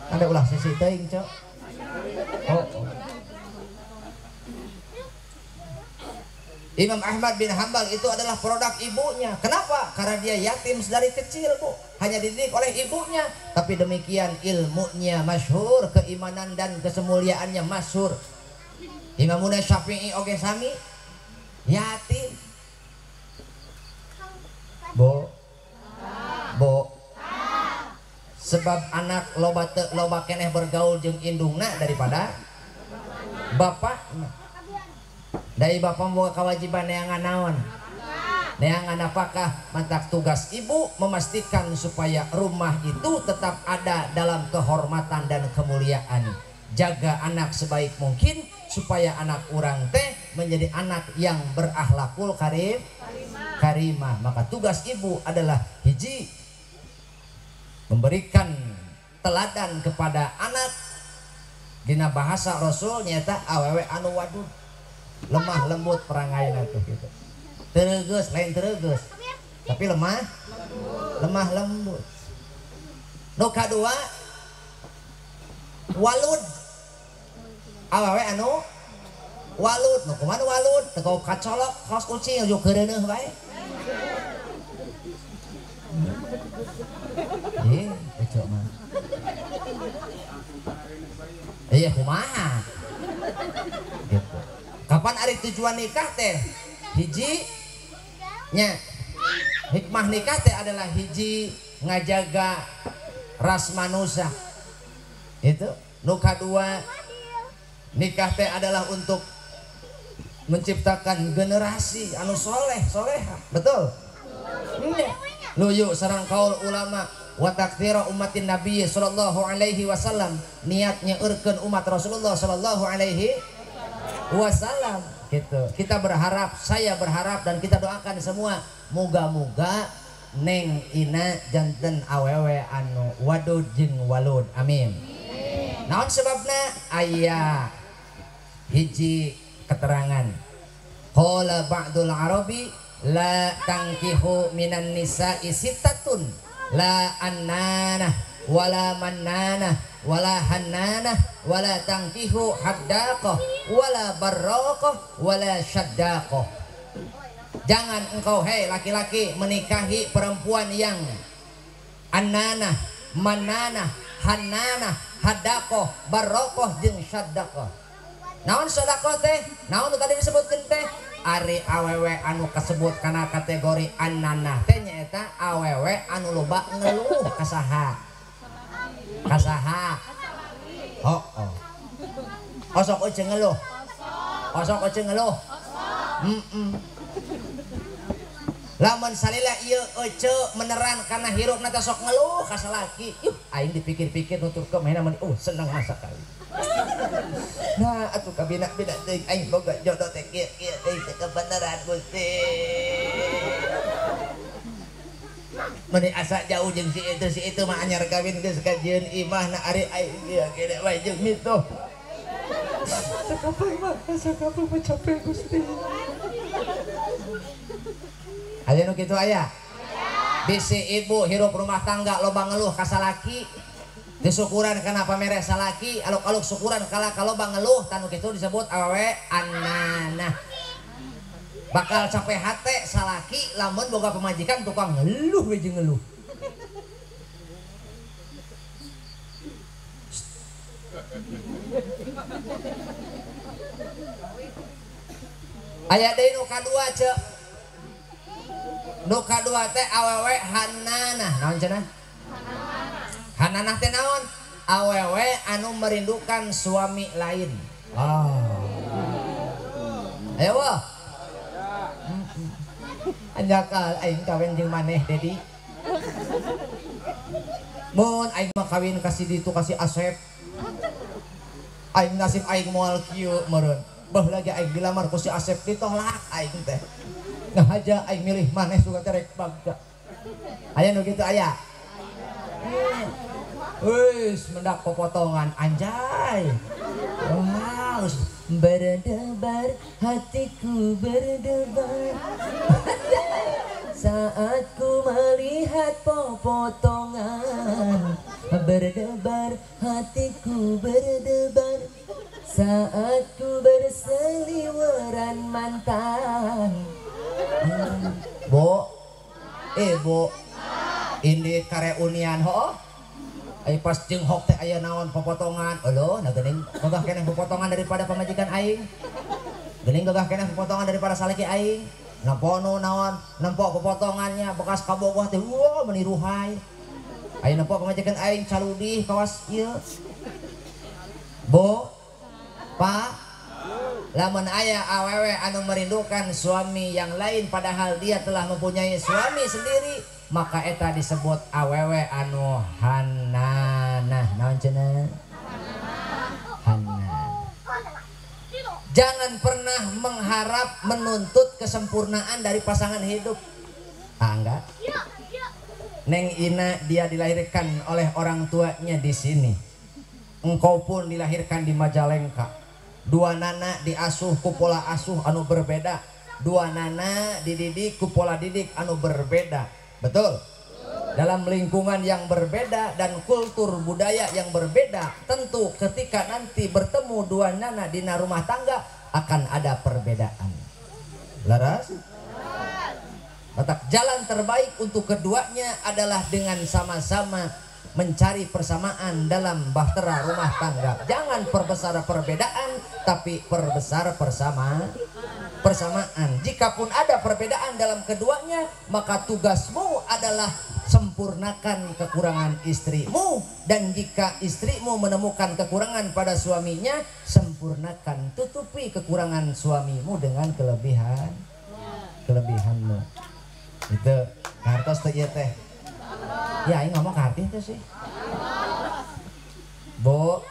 ada ulah sisi teuing cek Imam Ahmad bin Hambal itu adalah produk ibunya. Kenapa? Karena dia yatim dari kecil, Bu. Hanya dididik oleh ibunya. Tapi demikian ilmunya masyhur, keimanan dan kesemuliaannya masyhur. Imamuna Syafi'i oge sami yatim. Bo. Sebab anak loba keneh bergaul jeung indungna daripada bapaknya. Dari bapak membawa kewajiban neangan naon neangan apakah mantak tugas ibu memastikan supaya rumah itu tetap ada dalam kehormatan dan kemuliaan. Jaga anak sebaik mungkin supaya anak orang teh menjadi anak yang berakhlakul karimah. Maka tugas ibu adalah hiji memberikan teladan kepada anak. Dina bahasa Rasul nyata awewe anu wadud lemah lembut perangaina tuh gitu. Tereges lain tereges tapi lemah lembut. Nu kadua walud. Awewe anu walud. Nu kumaha walud? Teu kacolok kaos kucing aju keureuneuh bae. Ieu ecok mah. Iya kumaha? Gitu. Kapan ari tujuan nikah teh? Hiji nya hikmah nikah teh adalah hiji ngajaga ras manusia. Itu. Nu kadua nikah teh adalah untuk menciptakan generasi anu soleha. Betul? Lu yuk sareng kaul ulama wa taktsira ummatin nabiy sallallahu alaihi wasallam, niatnya urkeun umat Rasulullah sallallahu alaihi wasallam gitu. Kita berharap, saya berharap dan kita doakan semua moga-moga neng ina janten awewe anu wadud jeung walud. Amin. Naon sebabna? Aya hiji keterangan. Qala ba'dul arabi la tangkihu minan nisa'i sittatun la annanah wala mannanah wala hannanah wala tangkihu haddaqah wala barraqah wala syaddaqah. Jangan engkau hei laki-laki menikahi perempuan yang annanah, mannanah, hannanah, haddaqah, barraqah jeung syaddaqah. Naon syaddaqah teh? Naon tadi disebutkeun teh? Ari awewe anu kasebut kana kategori annanah teh nyaeta awewe anu loba ngeluh kasaha. Oh. Osok ece ngeluh. Lamun salila ieu ece meneran kana hirupna teh sok ngeluh ka salaki. Aing dipikir-pikir nuturkeun mah meni seneng masa kali. Nah atuh kabina-bina teh aing boga jodoh teh kieu teh kebenaran Gusti. Meni asa jauh jeung si itu mah anyar kawin geus kajian imah na ari aing ieu kene wae jeung mito. Sakapung mah capek Gusti. Aya nu kitu aya. Bisi ibu hirup rumah tangga loba ngeluh ka salaki. Teu syukuran kana pamere salaki, aluk-aluk syukuran kala loba ngeluh, tanu kitu disebut awewe annanah. Bakal capek hate salaki lamun boga pemajikan tukang ngeluh we jeung ngeluh. Aya deui nu kadua ceuk. Nu kadua teh awewe hananah. Naon cenah? Hananah teh naon? Awewe anu merindukan suami lain. Ayo wah. Anjakal aing kawin jeung maneh Dedi. Mun aing mah kawin kasih ditu kasih Asep. Aing nasib aing moal kieu meureun. Beuh lagi aing dilamar ku si Asep ditolak aing teh. Ngahaja aing milih maneh suka terek bagja. Aya nu kitu aya. Wis mendak popotongan anjay. Wow, berdebar hatiku berdebar. Saat ku melihat popotongan, berdebar hatiku berdebar. Saat ku berseliweran mantan. Bo, Bo, ini kareunian ho. Ayo pas jenghok teh aya naon popotongan. Olo, nah geuning gagah keneh popotongan daripada pamajikan aing. Geuning gagah keneh popotongan daripada salaki aing. Nampono naon, nempo popotongannya bekas kabogoh teh wah meniruhai. Ayo nempo pamajikan aing caludih kawas ieu. Bo, Pa, lamun aya awewe anu merindukan suami yang lain padahal dia telah mempunyai suami sendiri, maka eta disebut awewe anu hananah. Naon cenah? Hanan. Jangan pernah mengharap menuntut kesempurnaan dari pasangan hidup. Enggak. Neng Ina dia dilahirkan oleh orang tuanya di sini. Engkau pun dilahirkan di Majalengka. Dua nana diasuh ku pola asuh anu berbeda. Dua nana dididik ku pola didik anu berbeda. Betul? Dalam lingkungan yang berbeda dan kultur budaya yang berbeda, tentu ketika nanti bertemu dua nana di rumah tangga akan ada perbedaan. Laras? Letak jalan terbaik untuk keduanya adalah dengan sama-sama mencari persamaan dalam bahtera rumah tangga. Jangan perbesar perbedaan, tapi perbesar persamaan. Jikapun ada perbedaan dalam keduanya, maka tugasmu adalah sempurnakan kekurangan istrimu. Dan jika istrimu menemukan kekurangan pada suaminya, sempurnakan, tutupi kekurangan suamimu dengan kelebihanmu. Itu hartos teh ieu teh. Ya, ini ngomong karti itu sih. Bo,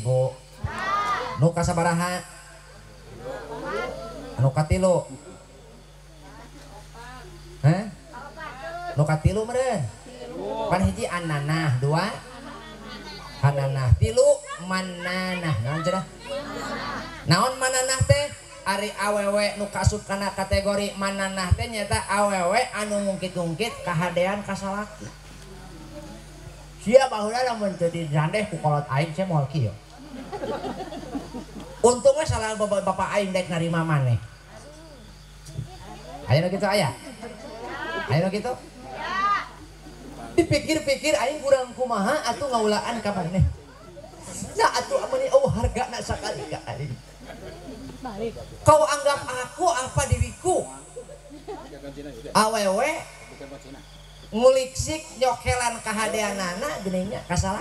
Bo, nu kasabaraha? Nu katilu. Hah? Nu katilu meureun. Pan hiji annanah, dua hananah, tilu mananah. Naon cenah? Naon mananah teh? Ari awewe nu kasut kana kategori mananah teh nyata awewe anu ngungkit-ngungkit kahadean ka salaki. Sia baheula lamun teu dirandeh ku kolot aing saya moal kieu. Untungnya salah bapak aing dek narima maneh. Aya nu kitu aya? Aya nu kitu? Dipikir-pikir aing kurang kumaha atuh ngaulaan ka maneh. Nah atuh amani hargana sakali ka aing. Kau anggap aku apa diriku? Awewe nguliksik nyokelan kahadeanana geninnya kasalah.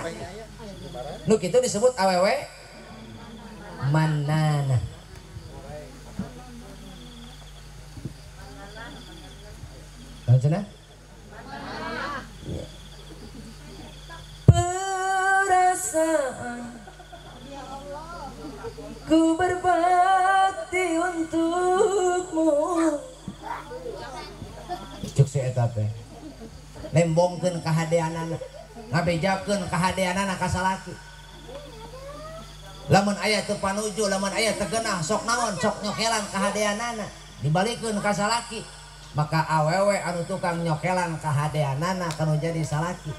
Nu kitu disebut awewe manana. Naon cenah? Perasaan ku berbakti untukmu. Cuk si eta teh. nembongkeun kahadeanana ngabejakeun kahadeanana ka salaki. Lamun aya teu panuju, lamun aya teu geunah sok naon, sok nyokelan kahadeanana dibalikeun ka salaki, maka awewe anu tukang nyokelan kahadeanana kanu jadi salaki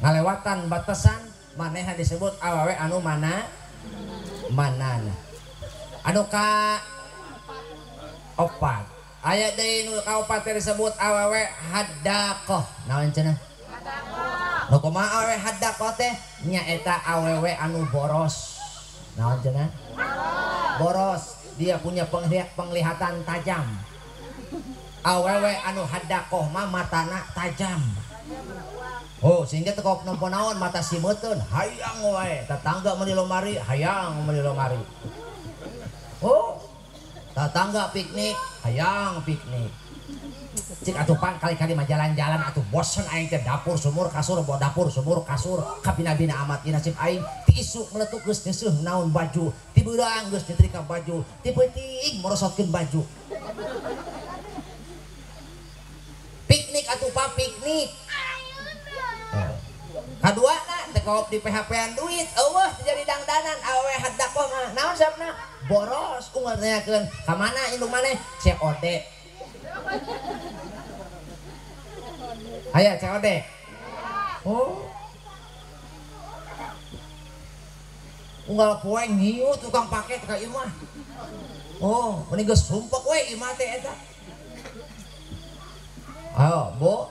ngalewatan batasan maneha disebut awewe anu manana anu ka opat aya deui nu kaopat disebut awewe haddaqah. Naon cenah? Nu kumaha awewe haddaqah teh nyaeta awewe anu boros. Naon cenah? Boros, dia punya penglihatan tajam. Awewe anu haddaqah mah matana tajam. Oh, sehingga tekok nempo naon mata simeuteun, hayang wae, tetangga meuli lomari, hayang meuli lomari. Oh, tetangga piknik, hayang piknik. Cik atuh pan kali-kali mah jalan-jalan atuh bosen aing teh dapur sumur kasur bawa dapur sumur kasur kapina-bina amat ieu nasib aing ti isuk meletuk geus neuseuh naon baju, ti beurang geus nyetrika baju, ti peuting merosotkeun baju. Piknik atuh pa piknik. Kadua na teu kaop di PHP-an duit, eueuh jadi dangdanan awewe haddaqah mah. Naon sabna? Boros unggal nanyakeun, ka mana indung maneh? COD. Aya COD. Oh. Unggal poe ngiu tukang paket ka ieu mah. Oh, mending geus sumpek we ieu mah teh eta. Ayo, Bu.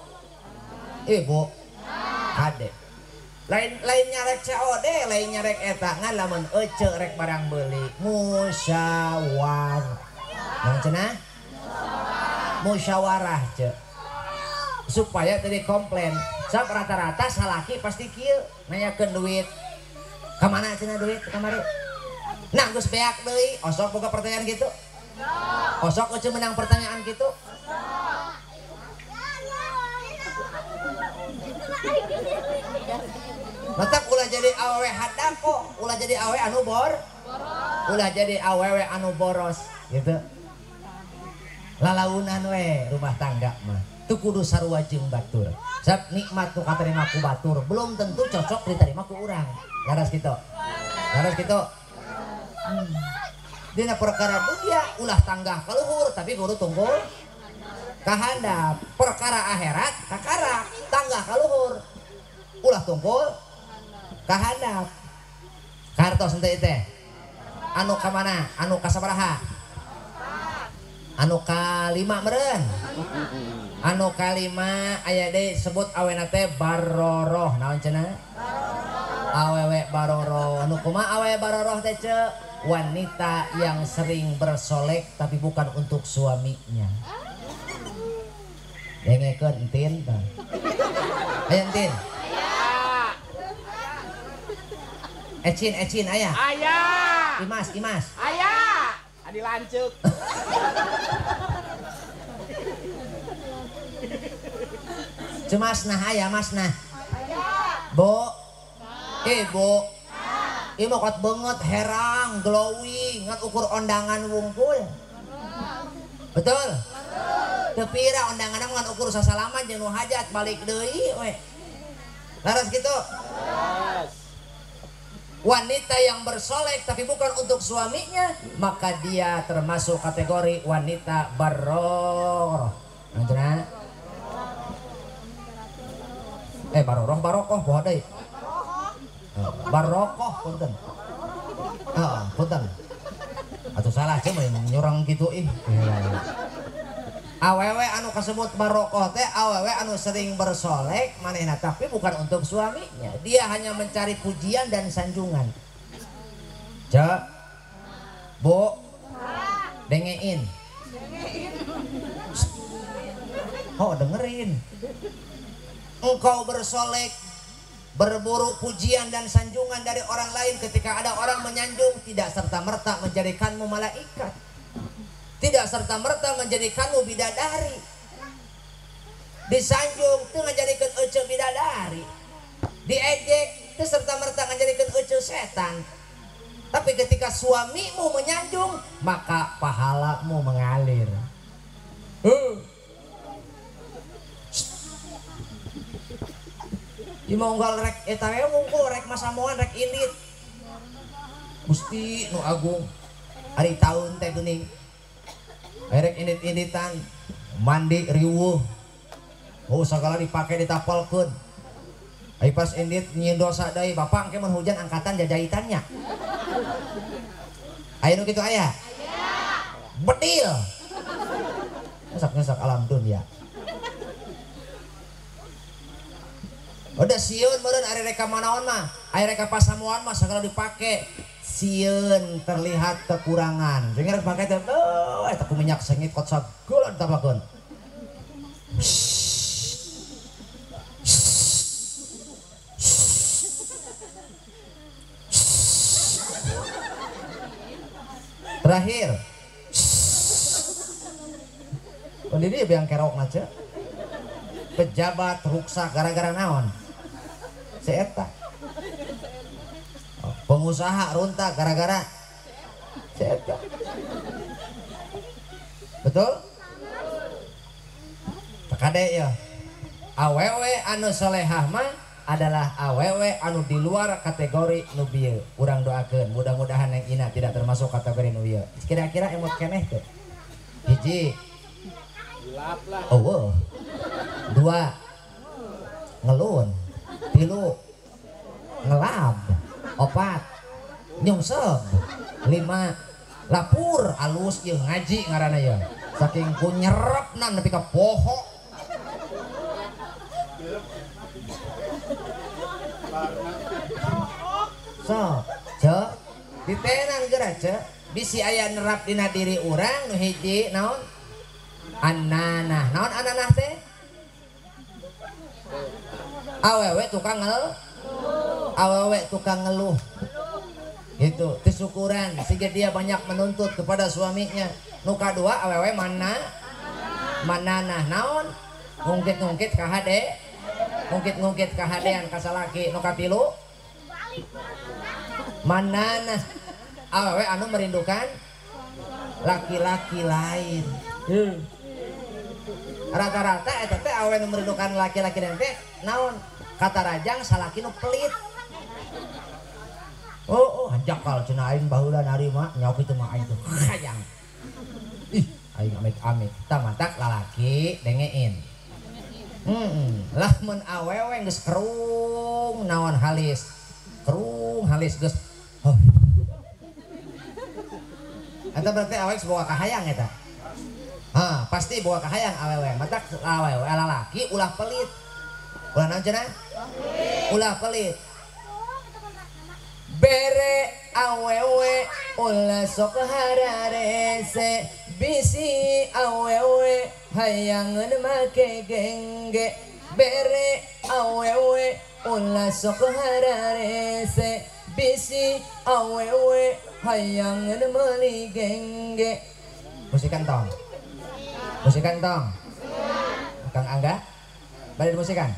Bu. Ade. Lain nyarek COD, lain nyarek eta ngan lamun ece rek barang beuli musyawarah. Naon cenah? Musyawarah ce. Supaya tadi komplain. Sok rata-rata salaki pasti kieu nanyakeun duit. Ka mana cenah duit? Kamari. Nah, geus beak deui, osok boga pertanyaan kitu? Osok ece menang pertanyaan kitu? Matak ulah jadi awewe haddaqah, ulah jadi awewe anu ulah jadi awewe anu boros, gitu. Lalaunan we rumah tangga mah, tu kudu sarua jeung batur. Sab nikmat nu katerima ku batur, belum tentu cocok diterima ku urang. Laras kitu. Laras kitu. Dina perkara dunia ulah tangga kaluhur tapi kudu tunggul kahandap. Perkara akhirat kakara tangga kaluhur ulah tunggul kahandap. Kartos henteu teh anu ka mana? Anu ka sabaraha? Anu kalima meureun. Anu kalima aya deui sebut awena teh baroroh. Naon cenah? Awewe baroroh. Anu kumaha awewe baroroh teh ce? Wanita yang sering bersolek tapi bukan untuk suaminya. Dengekeun entin tah. Aya entin? Ecin aya? Aya. Imas. Aya. Adi lancuk. Cemasnah aya masnah. Bu. Bu. Ieu mah kuat banget herang, glowing, ngan ukur ondangan wungkul. Betul? Teu pira ondanganna ngan ukur sasalaman jeung nu hajat balik deui we. Laras kitu? Wanita yang bersolek tapi bukan untuk suaminya, maka dia termasuk kategori wanita baroroh. Nanti barokoh poho deui. Barokoh punten. Punten. Atuh salah cenah nyurang kitu ih. Awewe anu kasebut barokoh teh awewe anu sering bersolek manehna tapi bukan untuk suaminya, dia hanya mencari pujian dan sanjungan. Cek Bu dengein. Oh dengerin. Engkau bersolek berburu pujian dan sanjungan dari orang lain, ketika ada orang menyanjung tidak serta-merta menjadikanmu malaikat, tidak serta-merta menjadikanmu bidadari. Disanjung itu menjadikan ece bidadari, diejek itu serta-merta menjadikan ece setan. Tapi ketika suamimu menyanjung, maka pahalamu mengalir. Di mau unggal rek eta we wungkul rek masamoan rek indit. Gusti nu agung ari taun teh geuning. Rek indit-inditan mandi riweuh. Oh sagala dipake ditapelkeun. Ai pas indit nyieun dosa deui bapak engke mun hujan angkatan jajahitannya. Aya nu kitu aya? Aya. Bedil. Ngesak-ngesak alam dunia. Udah sieun meureun ari reka manaon mah, ari reka pasamuan mah sagala dipake. Sieun terlihat kekurangan. Jeung rek pake teh eta ku minyak sengit kot sagala ditapakeun. Terakhir. Oh ini yang kerok aja. Pejabat ruksak gara-gara naon? Seeta. Oh, pengusaha runtak gara-gara seeta. Betul? Tekade ya. Awewe anu salehah mah adalah awewe anu di luar kategori nu bieu. Urang doakeun mudah-mudahan yang ina tidak termasuk kategori nu bieu. Kira-kira emot keneh teh. Hiji. Oh, 2 ngelun, 3 ngelab, 4 nyungsep, 5 lapur alus jeung ngaji ngaranna ya. Saking ku nyerepna nepi ka poho. So, cek ditenan geura cek bisi aya nerap dina diri urang nu hiji naon? Ananah. Naon ananah teh? Awewe tukang ngeluh. Gitu, teu syukuran sehingga dia banyak menuntut kepada suaminya. Nu kadua awewe mananah. Naon? Ngungkit-ngungkit ka hade. Ngungkit-ngungkit ka hadean ka salaki. Nu katilu? Mananah. Awewe anu merindukan laki-laki lain. Rata-rata eta teh awewe nu merindukan laki-laki lain teh naon? Kata rajang salaki nu pelit. Oh, jakal cenah aing baheula narima nyaok kitu mah aing teh hayang. Ih, aing amit-amit. Tamatak lalaki dengein. Lah mun awewe geus kerung naon halis. Kerung halis geus. Eta berarti awewe boga kahayang eta. Pasti bawa kahayang awewe. Matak awewe lalaki ulah pelit. Ulah naon cenah? Ulah pelit. Bere awewe ulah sok hararese bisi awewe hayangeun make gengge. Bere awewe ulah sok hararese bisi awewe hayangeun meuli gengge. Musikan tong. Musikan tong. Kang Angga bari musikan.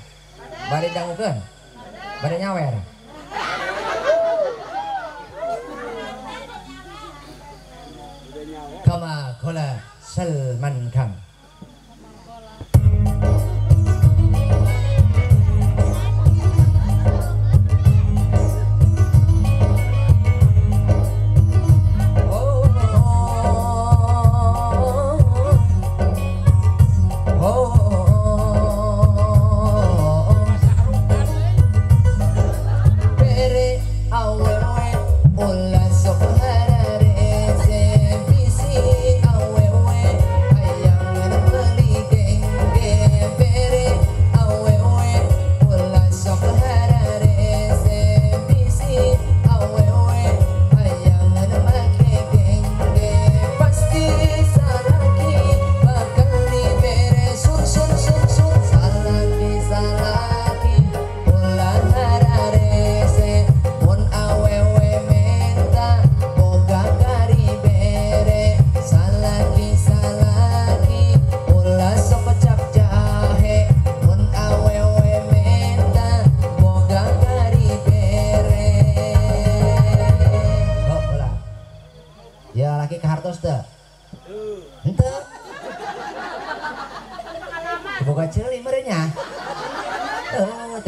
Bari dangukeun. Bari nyawer. Kama qala Salman Khan.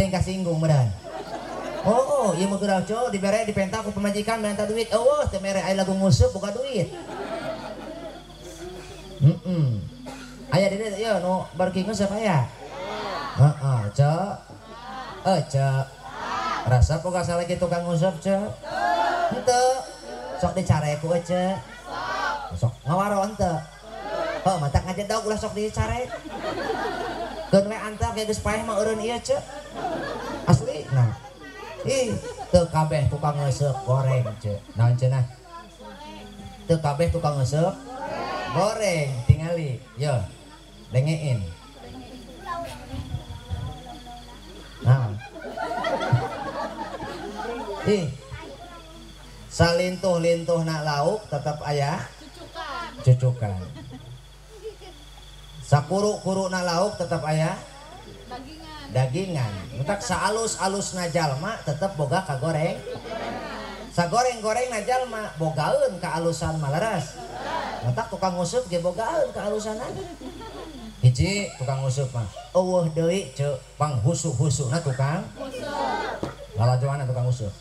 Teh kasinggung beneran. Oh, ieu mah geura cok dibere dipenta ku pemajikan minta duit. Eueuh teu mere aya lagu nguseup boga duit. Aya di dieu ieu nu barki nguseup aya. Heeh, cok. Cok. Rasa boga salaki tukang nguseup cok. Henteu. Sok dicare ku cek. Sok ngawaro henteu. Oh, mata ngajedog ulah sok dicare. Keun we antar ge geus paeh mah eureun ieu cek. Asli. Nah. Ih, teu kabeh tukang ngeuseuk goreng cek. Naon cenah? Teu kabeh tukang ngeuseuk goreng, tingali. Yo. Dengein. Nah. Ih. Salintuh-lintuhna lauk tetep aya cucukan. Sakuru-kuruna lauk tetep aya dagingan. Entak saalus-alusna jalma tetep boga kagoreng. Sagoreng-gorengna jalma bogaeun kaalusan maleres. Entak tukang nguseup ge bogaeun kaalusanan. Hiji tukang nguseup mah eueuh deui ceuk panghusu-husuna tukang nguseup. Lalajoanna tukang nguseup.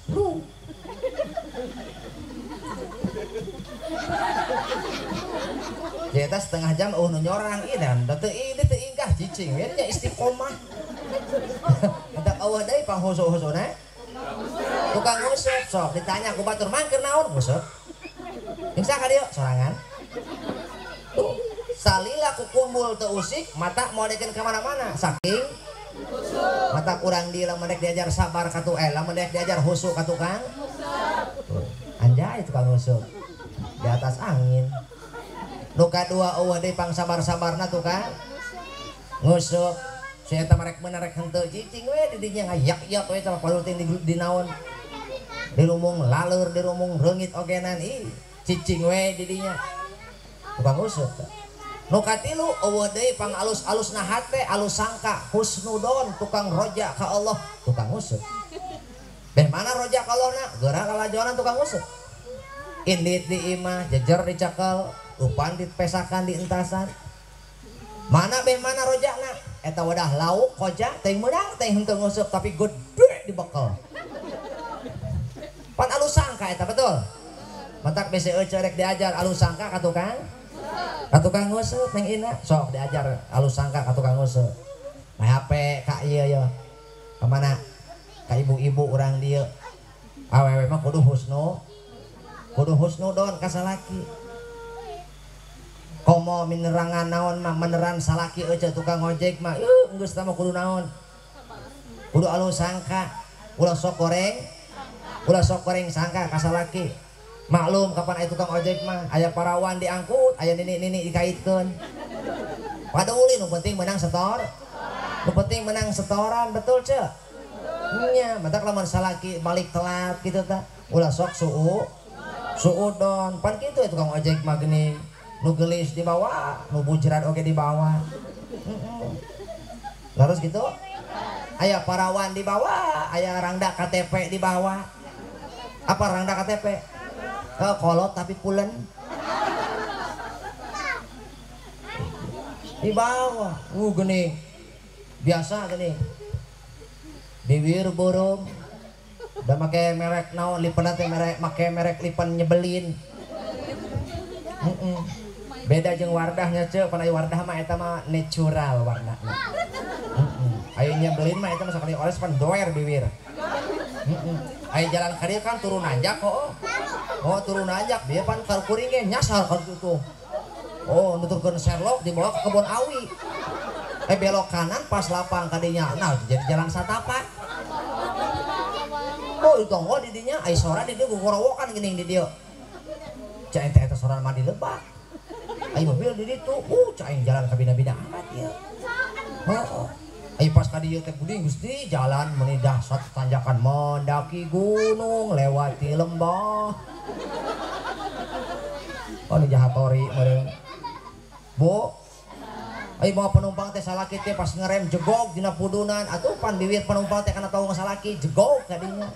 Kita setengah jam nu nyorang idan da teu inggah cicing we nya istiqomah. Hendak eueuh deui panghusu-husuna tukang nguseup sok ditanya ku batur mang keur naon nguseup. Ingsa ka dieu sorangan. Tuh, salila ku kumpul teu usik mata modekeun ka mana-mana saking mata kurang dieu lamun diajar sabar ka tu lamun diajar husu ka tukang anjay tukang nguseup di atas angin. Nu kadua eueuh deui pang sabar-sabarna tukang nguseup. Si eta marek meunarek henteu cicing we di dinya ngayak-yak we tah padahal teh di naon. Di lumung laleur, di lumung reungit ogenan ih cicing we di dinya. Tukang nguseup. Nu katilu eueuh deui pang alus-alusna hate, alus sangka, husnudon, tukang roja ka Allah, tukang nguseup. Beh mana roja ka Allahna? Geura lalajonan tukang nguseup. Indit di imah, jejer dicakel, upan dipesakan di entasan. Mana beh mana rojana? Eta wadah lauk koja teh meudang teh henteu nguseup tapi gede dibekel. Pan alus sangka eta betul. Matak bese eueuh rek diajar alus sangka ka tukang nguseup neng ina sok diajar alus sangka ka tukang nguseup. Nah hape ka ieu ya. Ka mana? Ka ibu-ibu urang dieu. Awewe mah kudu husnudon ka salaki. Komo minerangan naon mah meneran salaki eueuh tukang ojek mah geus tah mah kudu naon? Kudu alus sangka. Ulah sok goreng sangka ka salaki. Maklum kapan aya tukang ojek mah aya parawan diangkut, aya nini-nini dikaitkeun. Padahuli nu penting menang setor. Nu penting menang setoran betul ceuk. Nya, matak lamun salaki balik telat kitu tah. Ulah sok suudon. Pan kitu tukang ojek mah geuning. Nu gelis di bawah, nu bujrat oge di bawah. Terus gitu. Aya parawan di bawah, aya rangda KTP di bawah. Apa rangda KTP? Kolot tapi pulen. Di bawah. Geuning. Biasa geuning. Bibir burung. Da make merek naon lipenna teh make merek lipen nyebelin. Beda jeung wardahnya ceuk, pan aya wardah mah eta mah natural warnana. Aya nyebelin mah eta mah sakali oles pan doer bibir. Aya jalan ka dieu kan turun nanjak kok. Oh turun nanjak dia pan kuring ge nyasar ka ditu. Oh nuturkeun Sherlock dibawa ke kebun awi. Belok kanan pas lapang ka dinya. Nah jadi jalan satapak. Oh itu nggo di dinya aya sora di dieu gogorowokan geuning di dieu. Cai teh eta sora mah di lebak. Aya mobil di ditu. Cai jalan ka bina-bina amat ya. Heeh. Aya pas ka dieu teh geuning Gusti jalan meuni dahsyat tanjakan mendaki gunung lewati lembah. Oh nu jahatori meureun. Bu, aya bawa penumpang teh salaki teh pas ngerem jegog dina pudunan atuh pan bibir penumpang teh kana tahu salaki jegog ka dinya.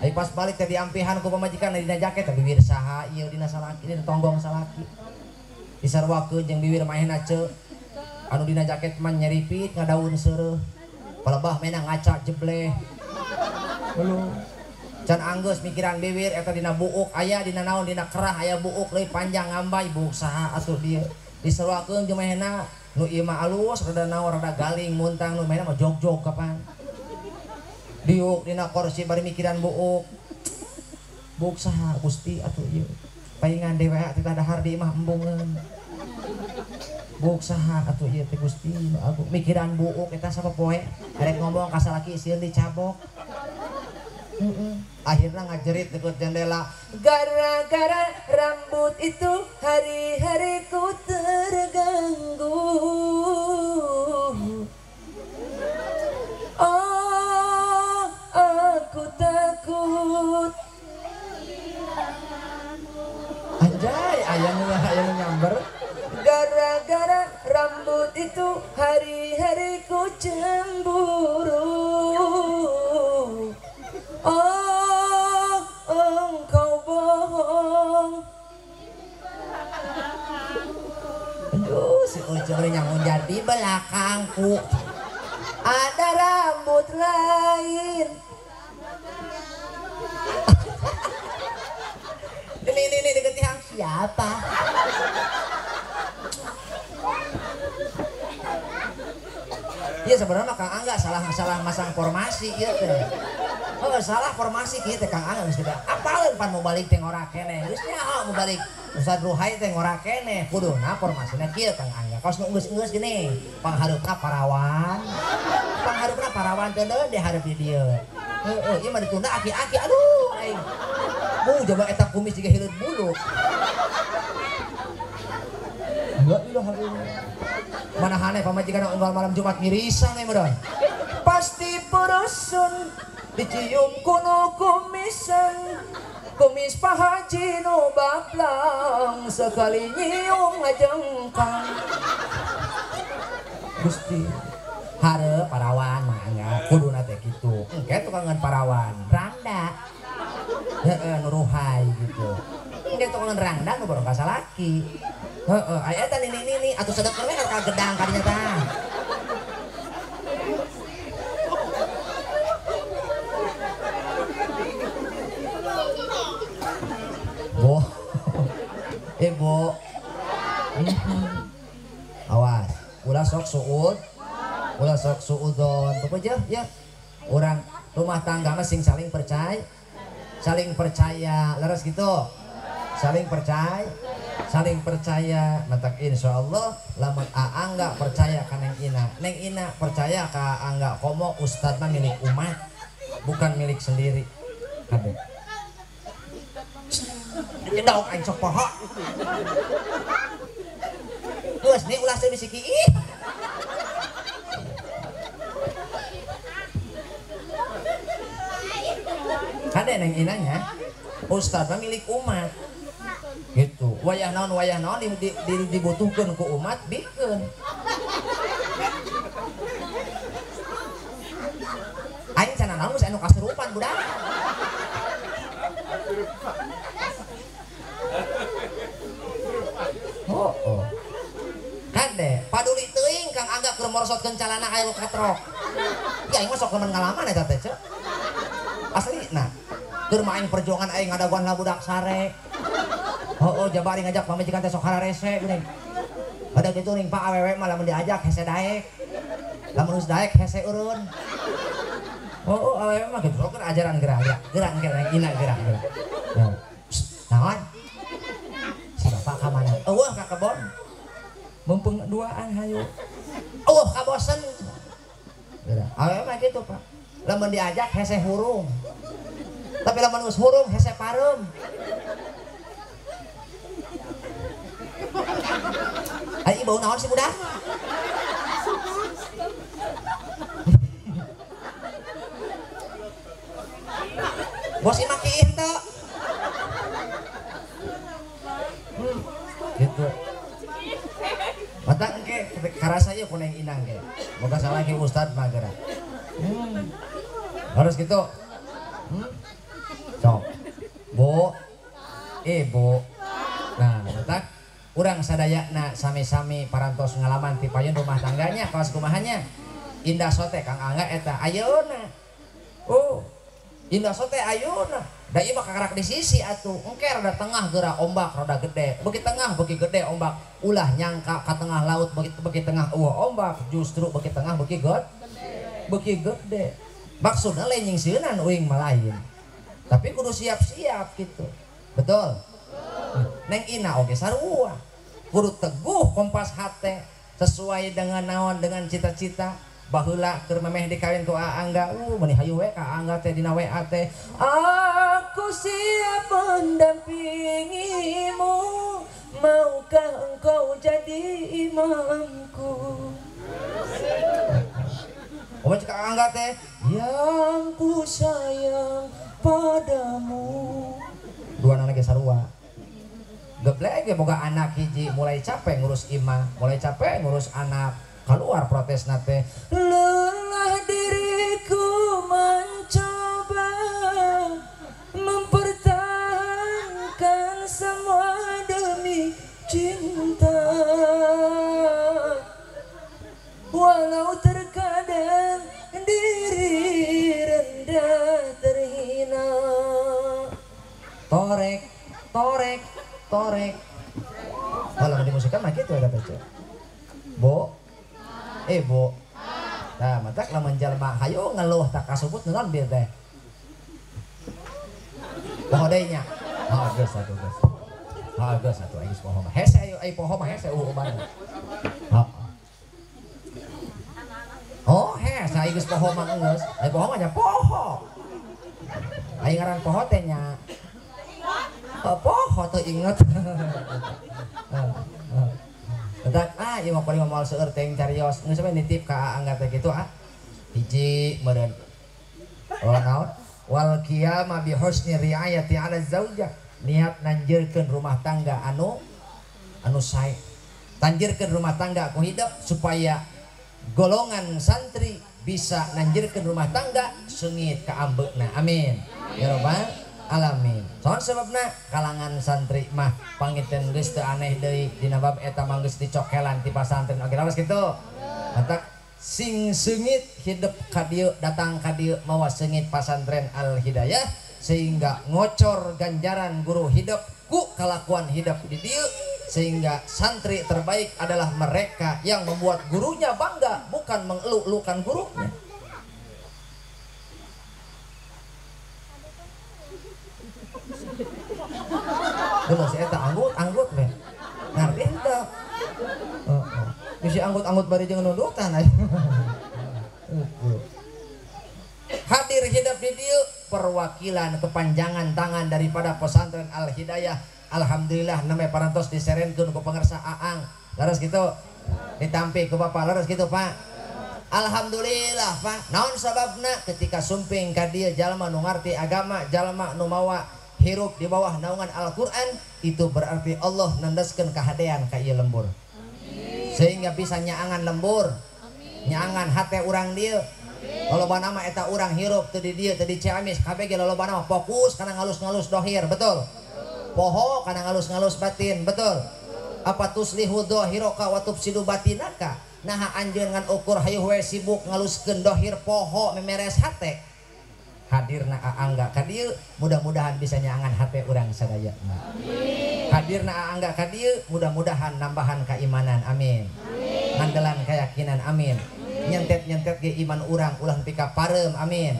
Aya pas balik teh diampihan ku pamajikan dina jaket teh bibir saha ieu dina salaki dina tonggong salaki. Disarwakeun jeung bibir maehna ceuk. Anu dina jaket mah nyeripit ngadaun seureuh. palebah menang ngaca jebleh belum can anggeus mikiran bibir eta dina buuk aya dina naon dina kerah aya buuk leuwih panjang ngambay buuk saha atuh dieu diseruakeun jemehna nu ieu mah alus rada naon rada galing muntang nu mainna mah jog-jog kapan diuk dina kursi bari mikiran buuk saha Gusti atuh ieu paingan dewe teh dahar di imah embungeun buuk saha atuh ieu teh Gusti aku mikiran buuk eta sapopoe arek ngomong ka salaki sieun dicabok akhirnya ngajerit deket jendela gara-gara rambut itu hari-hariku terganggu oh aku takut anjay ayah nyamber gara-gara rambut itu hari-hariku cemburu oh engkau bohong aduh si Ucul yang jadi belakangku ada rambut lain ini deket yang siapa iya sebenarnya Kang Angga salah masang formasi gitu teh oh salah formasi gitu Kang Angga geus tidak apaleun pan mau balik teh ngora keneh geus nyaho mau balik Ustaz Ruhai teh ngora keneh kuduna formasina kieu Kang Angga kaos nu geus gini panghareupeuna parawan teh di hareup di dieu heeh ieu mah ditunda aki-aki aduh aing coba eta kumis juga hilut bulu enggak ilah mana haneh pamajikan unggal malam Jumat ngirisan nih mudah pasti perusun dicium kuno kumis Pak Haji nu baplang sekali nyium ngajengkang Gusti hareup parawan mah enggak kuduna teh kitu engke tukangan parawan randa heeh nuruhai gitu engke tukangan randa nu baru kasalaki heeh aya eta nini atuh sedekeur we ka gedang kadinya tah Bo Bo awas ulah sok suudon bebeujeuh ya urang rumah tangga mah sing saling percaya leres gitu saling percaya matak insyaallah lamun Aang nggak percaya ka Neng Ina percaya ka Angga komo ustad mah milik umat bukan milik sendiri kabeh jedog aing sok poho geus nih ulah teu bisiki ih ada Neng Inanya ustad mah milik umat gitu wayah naon dibutuhkeun ku umat bikeun aing cenah naon geus anu kasurupan budak oh kade paduli teuing Kang Angga keur morosotkeun calana aya katrok ya aing mah sok nemen ngalaman eta teh ceu aslina keur main perjuangan aing ngadaguan budak sare oh jabari ngajak pamajikan teh sok hararese geuning ada kitu ning Pak awewe mah lamun diajak hese daek lamun geus daek hese urun oh awewe mah kitu kan ajaran gerak ina gerak naon si bapak ka mana eueuh ka kebon mumpung duaan hayu eueuh ka bosen gerak awewe mah kitu Pak lamun diajak hese hurung tapi lamun geus hurung hese pareum ai bau naon sih budak bos imakiin tuh gitu mata engke karasa ieu ku Neng Inang ge boga salah ki ustad mah geura harus gitu sok bo nah letak urang sadayana sami-sami parantos ngalaman ti payun rumah tangganya kaos kumahanya indah sote Kang Angga eta ayeuna oh indah sote ayeuna da ieu mah kakarak di sisi atuh engke rada tengah geura ombak rada gede beuki tengah beuki gede ombak ulah nyangka ka tengah laut beuki tengah ombak justru beuki tengah beuki gede maksudna lain seunan uing malain tapi kudu siap-siap gitu betul neng ina oge sarua kudu teguh kompas hate sesuai dengan naon dengan cita-cita baheula keur memeh dikawin ku Angga meuni hayu we ka Angga teh dina WA teh aku siap mendampingimu maukah engkau jadi imamku oh cek Angga teh yang ku sayang padamu dua anak ge sarua geblek ge boga anak hiji mulai capek ngurus imah mulai capek ngurus anak keluar protes nate lelah diriku mencoba mempertahankan semua demi cinta walau terkadang diri rendah terhina torek kalau dimusikan mah gitu ya kata Bo Bo nah matak lamun jalma hayu ngeluh tak kasebut naon bieu teh poho deui nya geus atuh geus poho mah hese ayo poho mah hese uban oh hese ayo geus poho mah geus poho mah nya poho ayo ngaran poho teh nya poho teu inget Bedak ieu mah paling moal seueur teh carios geus sampe nitip ka Angga teh kitu hiji meureun naon wal qiyamah bi husni riayati ala zaujah niat nanjeurkeun rumah tangga anu sae tanjeurkeun rumah tangga ku hidup supaya golongan santri bisa nanjeurkeun rumah tangga seungit ka ambeuna amin ya rabbal alamin. Soal sebabna kalangan santri mah pangiten geus teu aneh deui dina bab eta mah geus dicokelan ti pasantren oge lawas kitu. Mata sing seungit hidup ka dieu datang ka dieu mawa seungit pasantren Al Hidayah sehingga ngocor ganjaran guru hidup ku kalakuan hidup di dieu sehingga santri terbaik adalah mereka yang membuat gurunya bangga bukan mengeluh-elukan gurunya. Dulu si eta anggut we. Ngarti henteu. Bisi anggut-anggut bari jeung nundutan aya. Hadir hidup di dieu perwakilan kepanjangan tangan daripada pesantren Al Hidayah. Alhamdulillah namanya parantos diserenkeun ku pangarsa Aang. Laras kitu ditampi ku Bapak laras kitu Pak. Alhamdulillah Pak. Naon sababna ketika sumping ka dieu jalma nu ngarti agama, jalma nu mawa hirup di bawah naungan Al-Quran, itu berarti Allah nandaskeun kahadean ka ieu lembur. Sehingga bisa nyaangan lembur, nyaangan hate urang dieu. Lolobana mah eta urang hirup teu di dieu teu di Ciamis, kabeh ge lolobana mah fokus kana ngalus-ngalus dohir, betul. Poho kana ngalus-ngalus batin, betul. Apa tuslihu dohiroka wa tufsidu batinaka. Nah anjeun ngan ukur hayu we sibuk ngaluskeun dohir poho memeres hate. Hadirna Aangga ka dieu mudah-mudahan bisa nyaangan hate urang sadaya. Amin. Hadirna Aangga ka dieu mudah-mudahan nambahan keimanan, amin. Ngandelan keyakinan, amin. Nyentet-nyentet ge iman urang ulah nepi ka pareum, amin.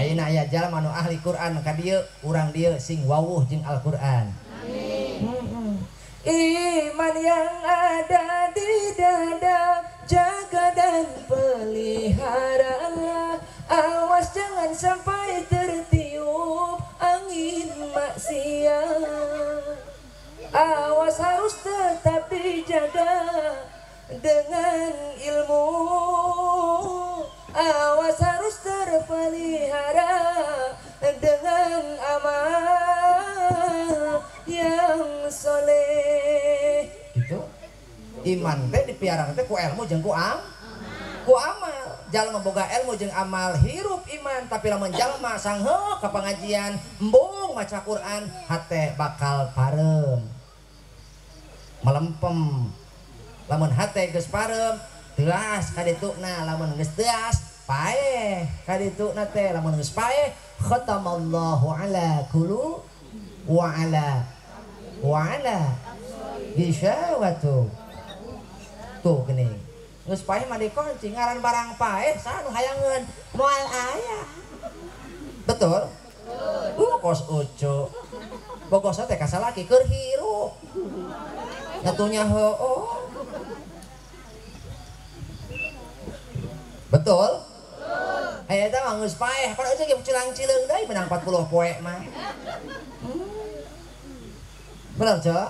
Ayeuna aya jalma nu ahli Quran ka dieu urang dieu sing wawuh jeung Al-Quran. Amin. Iman yang ada di dada jaga dan pelihara, awas jangan sampai tertiup angin maksiat. Awas harus tetap dijaga dengan ilmu, awas harus terpelihara dengan amal yang soleh. Gitu. Iman teh dipiara teh ku ilmu jeung ku amal. Jalma boga ilmu jeung amal hirup iman, tapi lamun jalma sangheuk ka pangajian embung maca Quran hate bakal pareum melempem. Lamun hate geus pareum teas kadituna lamun geus teas paeh kadituna teh lamun geus paeh khatamallahu ala qulu wa ala bisyawatu tuh geuning geus paeh mah dikunci ngaran barang paeh saha nu hayangeun moal aya betul kos ucu bogosna teh kasalaki keur hirup nyatunya heueuh betul aya eta mah geus paeh pan eueuh ge cilang-cileung deui menang 40 poe mah bener cok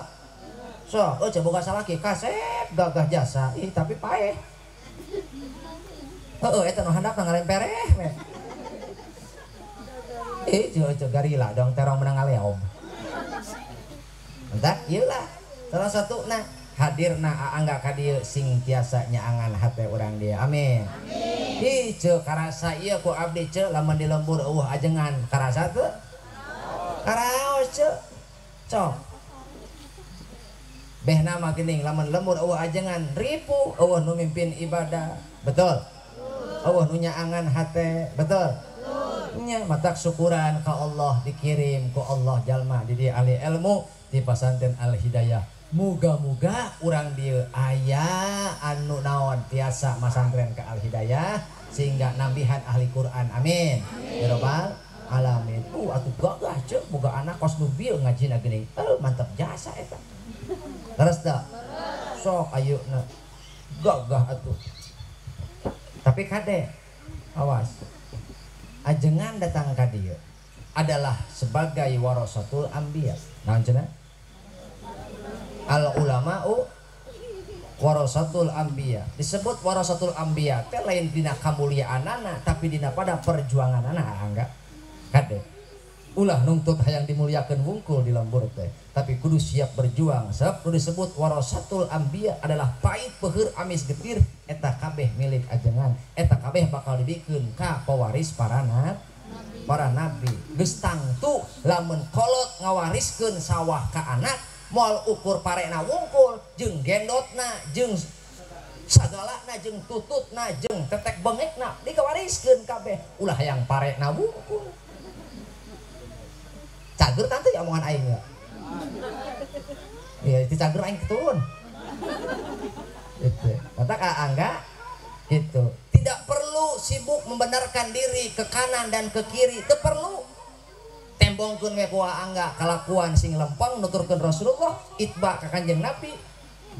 so eueuh boga salaki kasep gagah jasa ih tapi paeh heueuh eta nu handap ngalempereh we eueuh garila dong terong menang aleom entah ieu lah salah satuna hadirna angga ka dieu sing tiasa nyaangan hate urang dia amin ih ceuk karasa ieu ku abdi ceuk lamun di lembur eueuh ajengan karasa teu karaos ceuk cok behna mah geuning lamun lembur eueuh ajengan ripu eueuh nu mimpin ibadah betul eueuh nu nyaangan hate betul nya matak syukuran ka Allah dikirim ku Allah jalma di dieu ahli ilmu di pasantren Al Hidayah muga-muga urang dieu aya anu naon tiasa masantren ka Al Hidayah sehingga nambihan ahli Quran amin ya rabbal alamin atuh gagah ceuk boga anak kos nu bieu ngajina geuning mantap jasa eta terus da sok ayeuna gagah atuh tapi kade awas ajengan datang ka dieu adalah sebagai warasatul anbiya naon cenah al ulama'u warasatul anbiya disebut warasatul anbiya teh lain dina kamuliaanana tapi dina pada perjuanganana angga kade ulah nuntut hayang dimuliakeun wungkul di lembur teh tapi kudu siap berjuang sebab kudu disebut warasatul anbiya adalah pait peuheur amis getir eta kabeh milik ajengan eta kabeh bakal dibikeun ka pewaris para nabi geus tangtu lamun kolot ngawariskeun sawah ka anak moal ukur parena wungkul jeung gendotna jeung sagalana jeung tututna jeung tetek bengekna dikawariskeun kabeh ulah hayang parena wungkul cager tante ya omongan aing ya iya itu cager aing keturun itu kata angga itu tidak perlu sibuk membenarkan diri ke kanan dan ke kiri teu perlu tembongkeun we ku angga kalakuan sing lempeng nuturkeun Rasulullah itba ka Kanjeng Nabi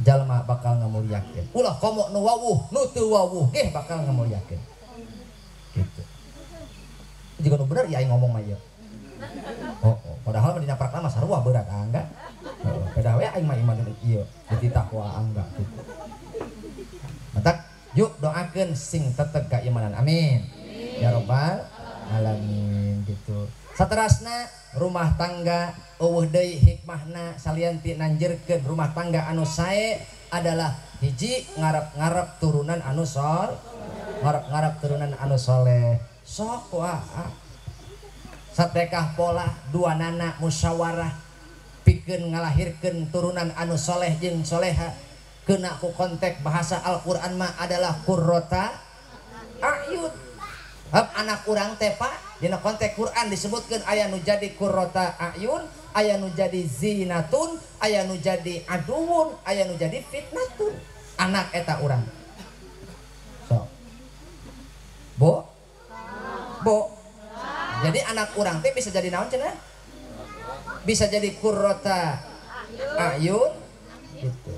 jalma bakal ngamulyakeun ulah komo nu wawuh nu teu wawuh ge bakal ngamulyakeun gitu jika nu bener ya aing ngomong mah ieu padahal mah dina prakna mah sarua berat angga padahal we aing mah iman ieu jadi takwa angga gitu matak yuk doakeun sing tetep keimanan amin ya rabbal alamin gitu saterasna rumah tangga eueuh deui hikmahna salianti nanjeurkeun rumah tangga anu sae adalah hiji ngarep turunan anu turunan anu soleh sok wae satekah pola dua nana musyawarah pikeun ngalahirkeun turunan anu soleh jeung soleha keuna ku konteks bahasa Al-Qur'an mah adalah qurrata ayun anak urang teh Pak dina konteks Quran disebutkeun aya nu jadi qurrata ayun aya nu jadi zinatun aya nu jadi aduun aya nu jadi fitnatun anak eta urang so bo jadi anak urang teh bisa jadi naon cenah bisa jadi qurrata ayun gitu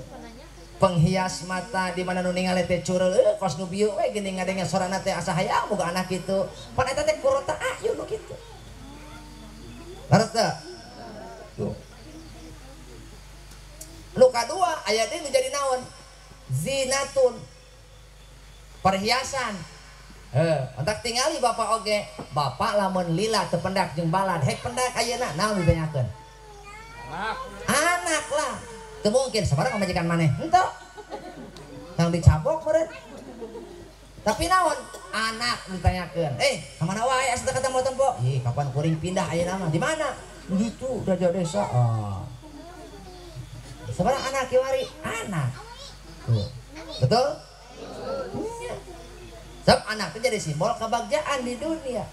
penghias mata di mana nu ningali teh curel kos nu bieu we geuning ngadenge sorana teh asa hayang boga anak kitu pan eta teh qurrata ayun nu kitu harus teh tuh nu kadua aya deui nu jadi naon zinatun perhiasan ontak tingali bapak oge bapak lamun lila teu pendak jeung balad hek pendak ayeuna naon ditanyakeun anak lah teu mungkin sabarang majikan maneh henteu tang dicabok meureun tapi naon anak ditanyakeun kamana wae asa teu ketemu tempo ih kapan kuring pindah ayeuna mah di mana gitu daja desa sabarang anak kiwari anak tuh betul Sebab anak itu jadi simbol kebahagiaan di dunia.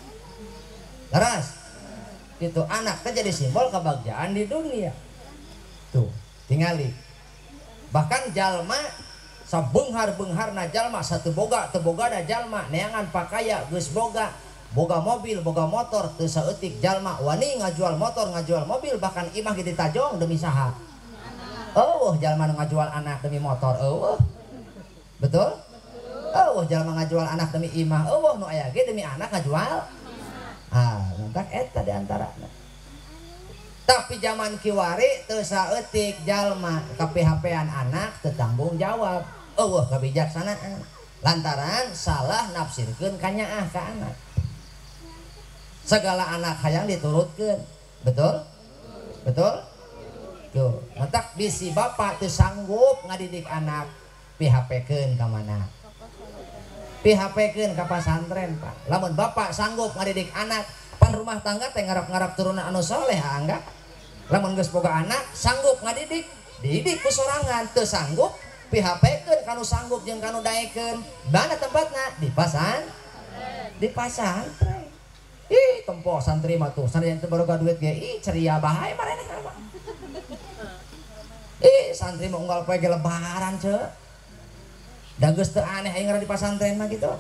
Terus itu anak itu jadi simbol kebahagiaan di dunia. Tuh, tingali. Bahkan jalma sabeunghar-beungharna jalma satu boga teu bogana jalma neangan pakaya geus boga mobil, boga motor teu saeutik jalma wani ngajual motor, ngajual mobil, bahkan imah ge ditajong demi saha? Eueuh jalma nu ngajual anak demi motor, eueuh. Betul? Eueuh jalma ngajual anak demi imah, eueuh nu aya ge demi anak ngajual. Ngantak eta di antarana. Tapi zaman kiwari teu saeutik jalma ka-PHP-an anak teu tanggung jawab. Eueuh kabijaksanaan. Lantaran salah nafsirkeun kanyaah ka anak. Segala anak hayang diturutkeun. Betul? Betul? Tuh, ngantak bisi bapak teu sanggup ngadidik anak PHP-keun ka mana? PHP-keun ka pasantren, Pak. Lamun bapak sanggup ngadidik anak pan rumah tangga teh ngarap-ngarap turunan anu soleh angga. Lamun geus boga anak sanggup ngadidik, didik ku sorangan, teu sanggup PHP-keun kanu sanggup jeung kanu daekeun. Mana tempatna? Di pasantren. Ih, tempo santri mah tuh, santri teu boga duit ge, ih ceria bae marane mah. Ih, santri mah unggal poe ge lebaran, ceuk. Da geus teu aneh aing ngaran di pasantren mah gitu.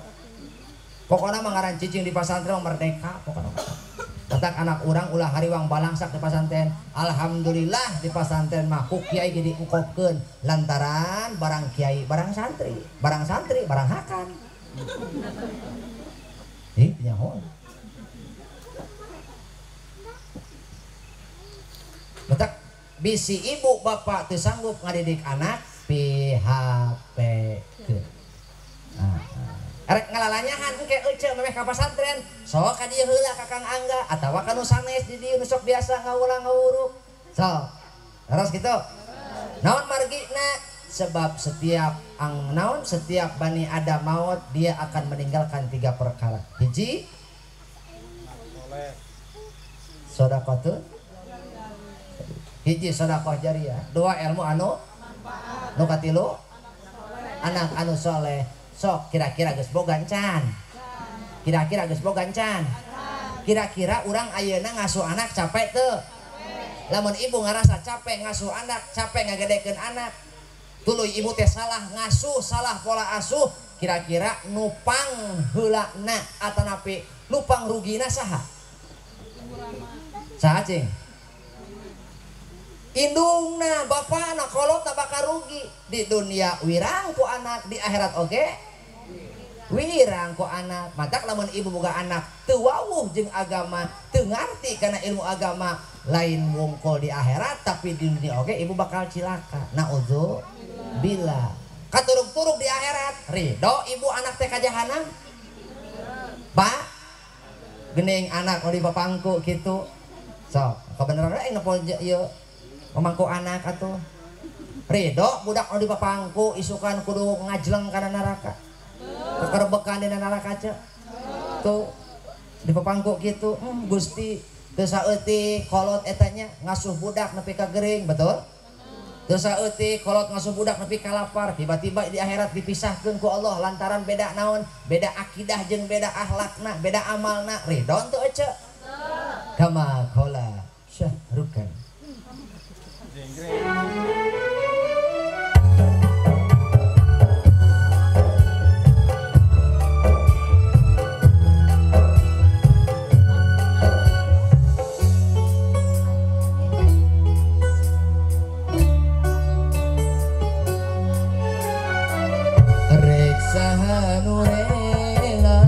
Pokona mah ngaran cicing di pasantren merdeka pokona. Tatak anak urang ulah hariwang balangsak di pasantren. Alhamdulillah di pasantren mah ku kiai ge diungkopkeun lantaran barang kiai barang santri barang hakan. Ih, nyaho. Betak bisi ibu bapak teu sanggup ngadidik anak PHP ke. Arek ngalalanyahan engke euceuk memeh ka pasantren, sok ka dieu heula ka Kang Angga atawa ka nu sanes di dieu nu sok biasa ngaulang ngawuruk. Sok. Terus kitu. Naon margina? Sebab setiap bani Adam maut dia akan meninggalkan 3 perkara. Hiji sedekah. Hiji sedekah jariyah, 2 ilmu anu nu katilu anak anu soleh. Sok kira-kira geus boga can. Kira-kira geus boga can. Kira-kira urang ayeuna ngasuh anak capek teu? Lamun ibu ngarasa capek ngasuh anak, capek ngagedekeun anak. Tuluy ibu teh salah ngasuh, salah pola asuh, kira-kira nupang heulana atanapi nupang rugina saha? Saha cing? Indungna bapana kolotna bakal rugi di dunia wirang ku anak, di akhirat oge wirang ku anak. Matak lamun ibu boga anak teu wawuh jeung agama, teu ngarti kana ilmu agama, lain wungkul di akhirat tapi di dunia oge ibu bakal cilaka. Naudzubillah. Katuruk-turuk di akhirat ridho ibu anak teh ka jahanam. Pak geuning anak di papangku kitu. So, kebenaran aing nepol ieu pemangku anak atuh ridho budak di papangku isukan kudu ngajleng kana neraka kekerbekan dina neraka ce tuh di papangku gitu. Gusti teu saeutik kolot etanya ngasuh budak nepi ka gering, betul? Teu saeutik kolot ngasuh budak nepi ka lapar, tiba-tiba di akhirat dipisahkeun ku Allah lantaran beda naon, beda akidah jeung beda akhlakna, beda amalna. Ridho teu ece kama qala syahrukan. Reksa nurila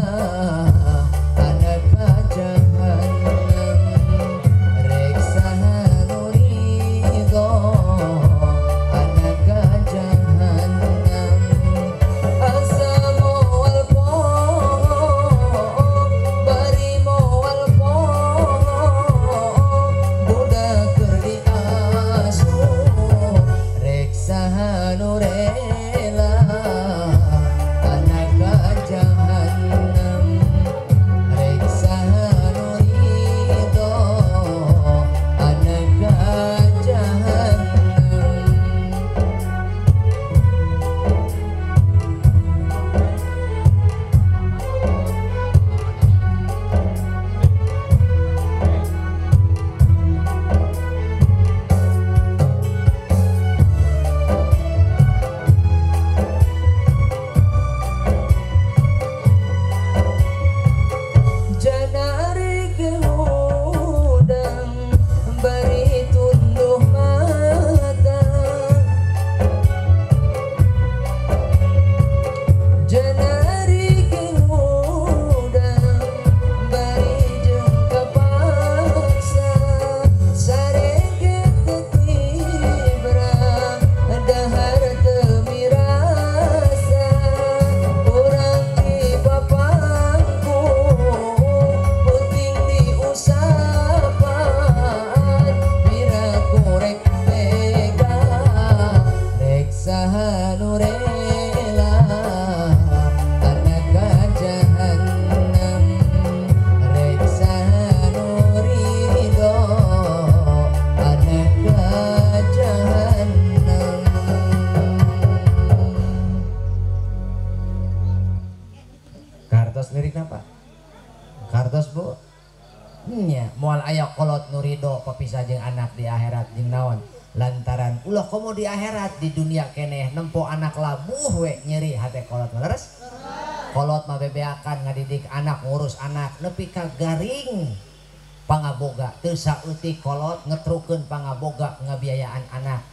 kepisah jeung anak di akhirat jeung naon lantaran ulah komo di akhirat di dunia keneh nempo anak labuh we nyeri hate kolot leres kolot mah bebeakan ngadidik anak ngurus anak nepi ka garing pangaboga teu saeutik kolot ngetrukeun pangaboga ngabiayaan anak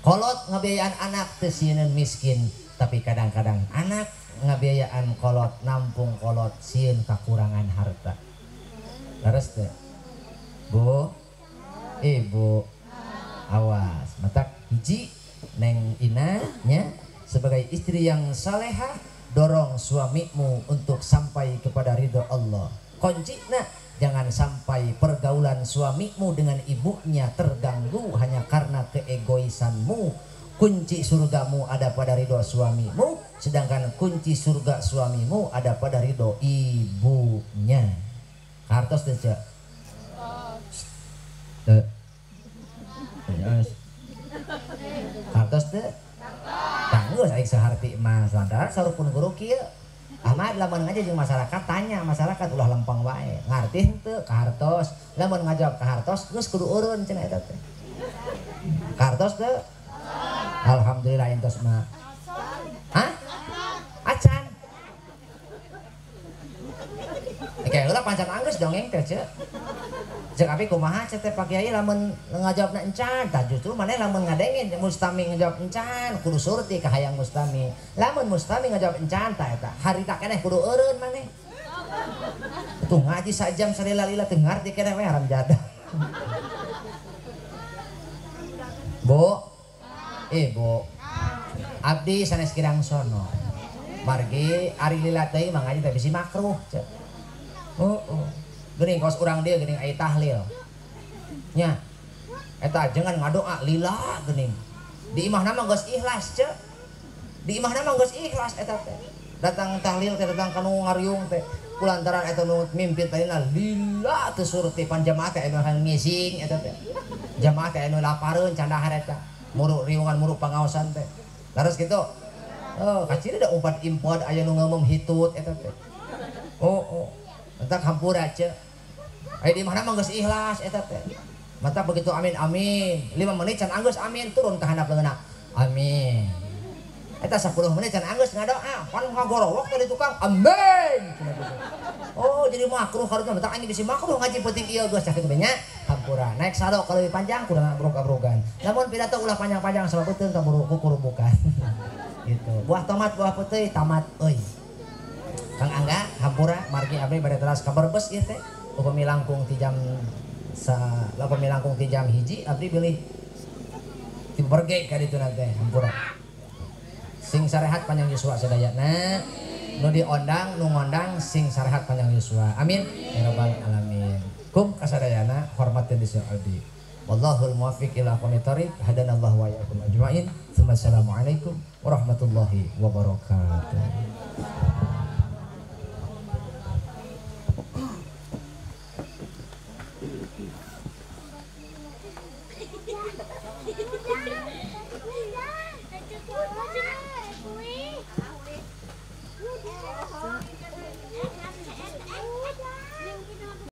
kolot ngabiayaan anak teu sieun miskin tapi kadang-kadang anak ngabiayaan kolot nampung kolot sieun kakurangan harta leres teh Bu ibu awas matak hiji neng Ina nya sebagai istri yang salehah dorong suamimu untuk sampai kepada ridho Allah kuncina jangan sampai pergaulan suamimu dengan ibunya terganggu hanya karena keegoisanmu kunci surgamu ada pada ridho suamimu sedangkan kunci surga suamimu ada pada ridho ibunya kartos teh kartos teh tanggus aing saharti emas lantaran sarupun guru kieu Ahmad lamun ngaji jeung masyarakat tanya masyarakat ulah lempeng wae ngarti henteu ka hartos lamun ngajawab ka hartos geus kudu eureun cenah eta teh kartos teh alhamdulillah entos mah hah acan kayak ulah pancan anggeus dongeng teh ceuk cek api kumaha cek teh Pak Kiai lamun ngajawabna encan tah justru maneh lamun ngadengin mustami ngajawab encan kudu surti ka hayang mustami lamun mustami ngajawab encan tah eta harita keneh kudu eureun maneh tuh ngaji sajam salila-lila teu ngarti keneh we haram jadah Bu ibu abdi sanes kirang sono margi ari lila teuing mah ngaji teh bisi makruh cek geuning kos urang dia geuning aya tahlil nya eta jangan ngadoa lila geuning di imahna mah geus ikhlas ceuk di imahna mah geus ikhlas eta teh datang tahlil teh datang kanu ngariung teh kulantaran eta nu mimpin tadina lila teu surti pan jamaah teh anu ngising eta teh jamaah teh anu lapareun candahar eta muru riungan muru pangaosan teh laras kitu kaciri da umpat impod aya nu ngomong hitut eta teh entak hampura ceuk aya di mana mah geus ikhlas eta teh mata begitu amin amin 5 menit can anggeus amin turun ka handap leungeuna amin eta 10 menit can anggeus ngadoa pan ngagorowok teh di tukang amin jadi makruh harusnya mata aing bisi makruh ngaji penting ieu geus sakitu nya hampura naik sado kalau lebih panjang kurang abrog-abrogan namun pidato ulah panjang-panjang sabab beuteung kaburu kukurubukan gitu buah tomat buah putih tamat euy Kang Angga hampura margi abdi bade teras ka Brebes ieu teh upami langkung ti jam upami langkung ti jam hiji abdi bilih ti berge ka ditu teh hampura sing sarehat panjang yuswa sadayana nu diondang nu ngondang sing sarehat panjang yuswa amin ya rabbal alamin kum kasadayana hormatin di abdi wallahul muwaffiq ila aqwamit thoriq hadanallahu wa iyyakum ajmain. Assalamualaikum warahmatullahi wabarakatuh.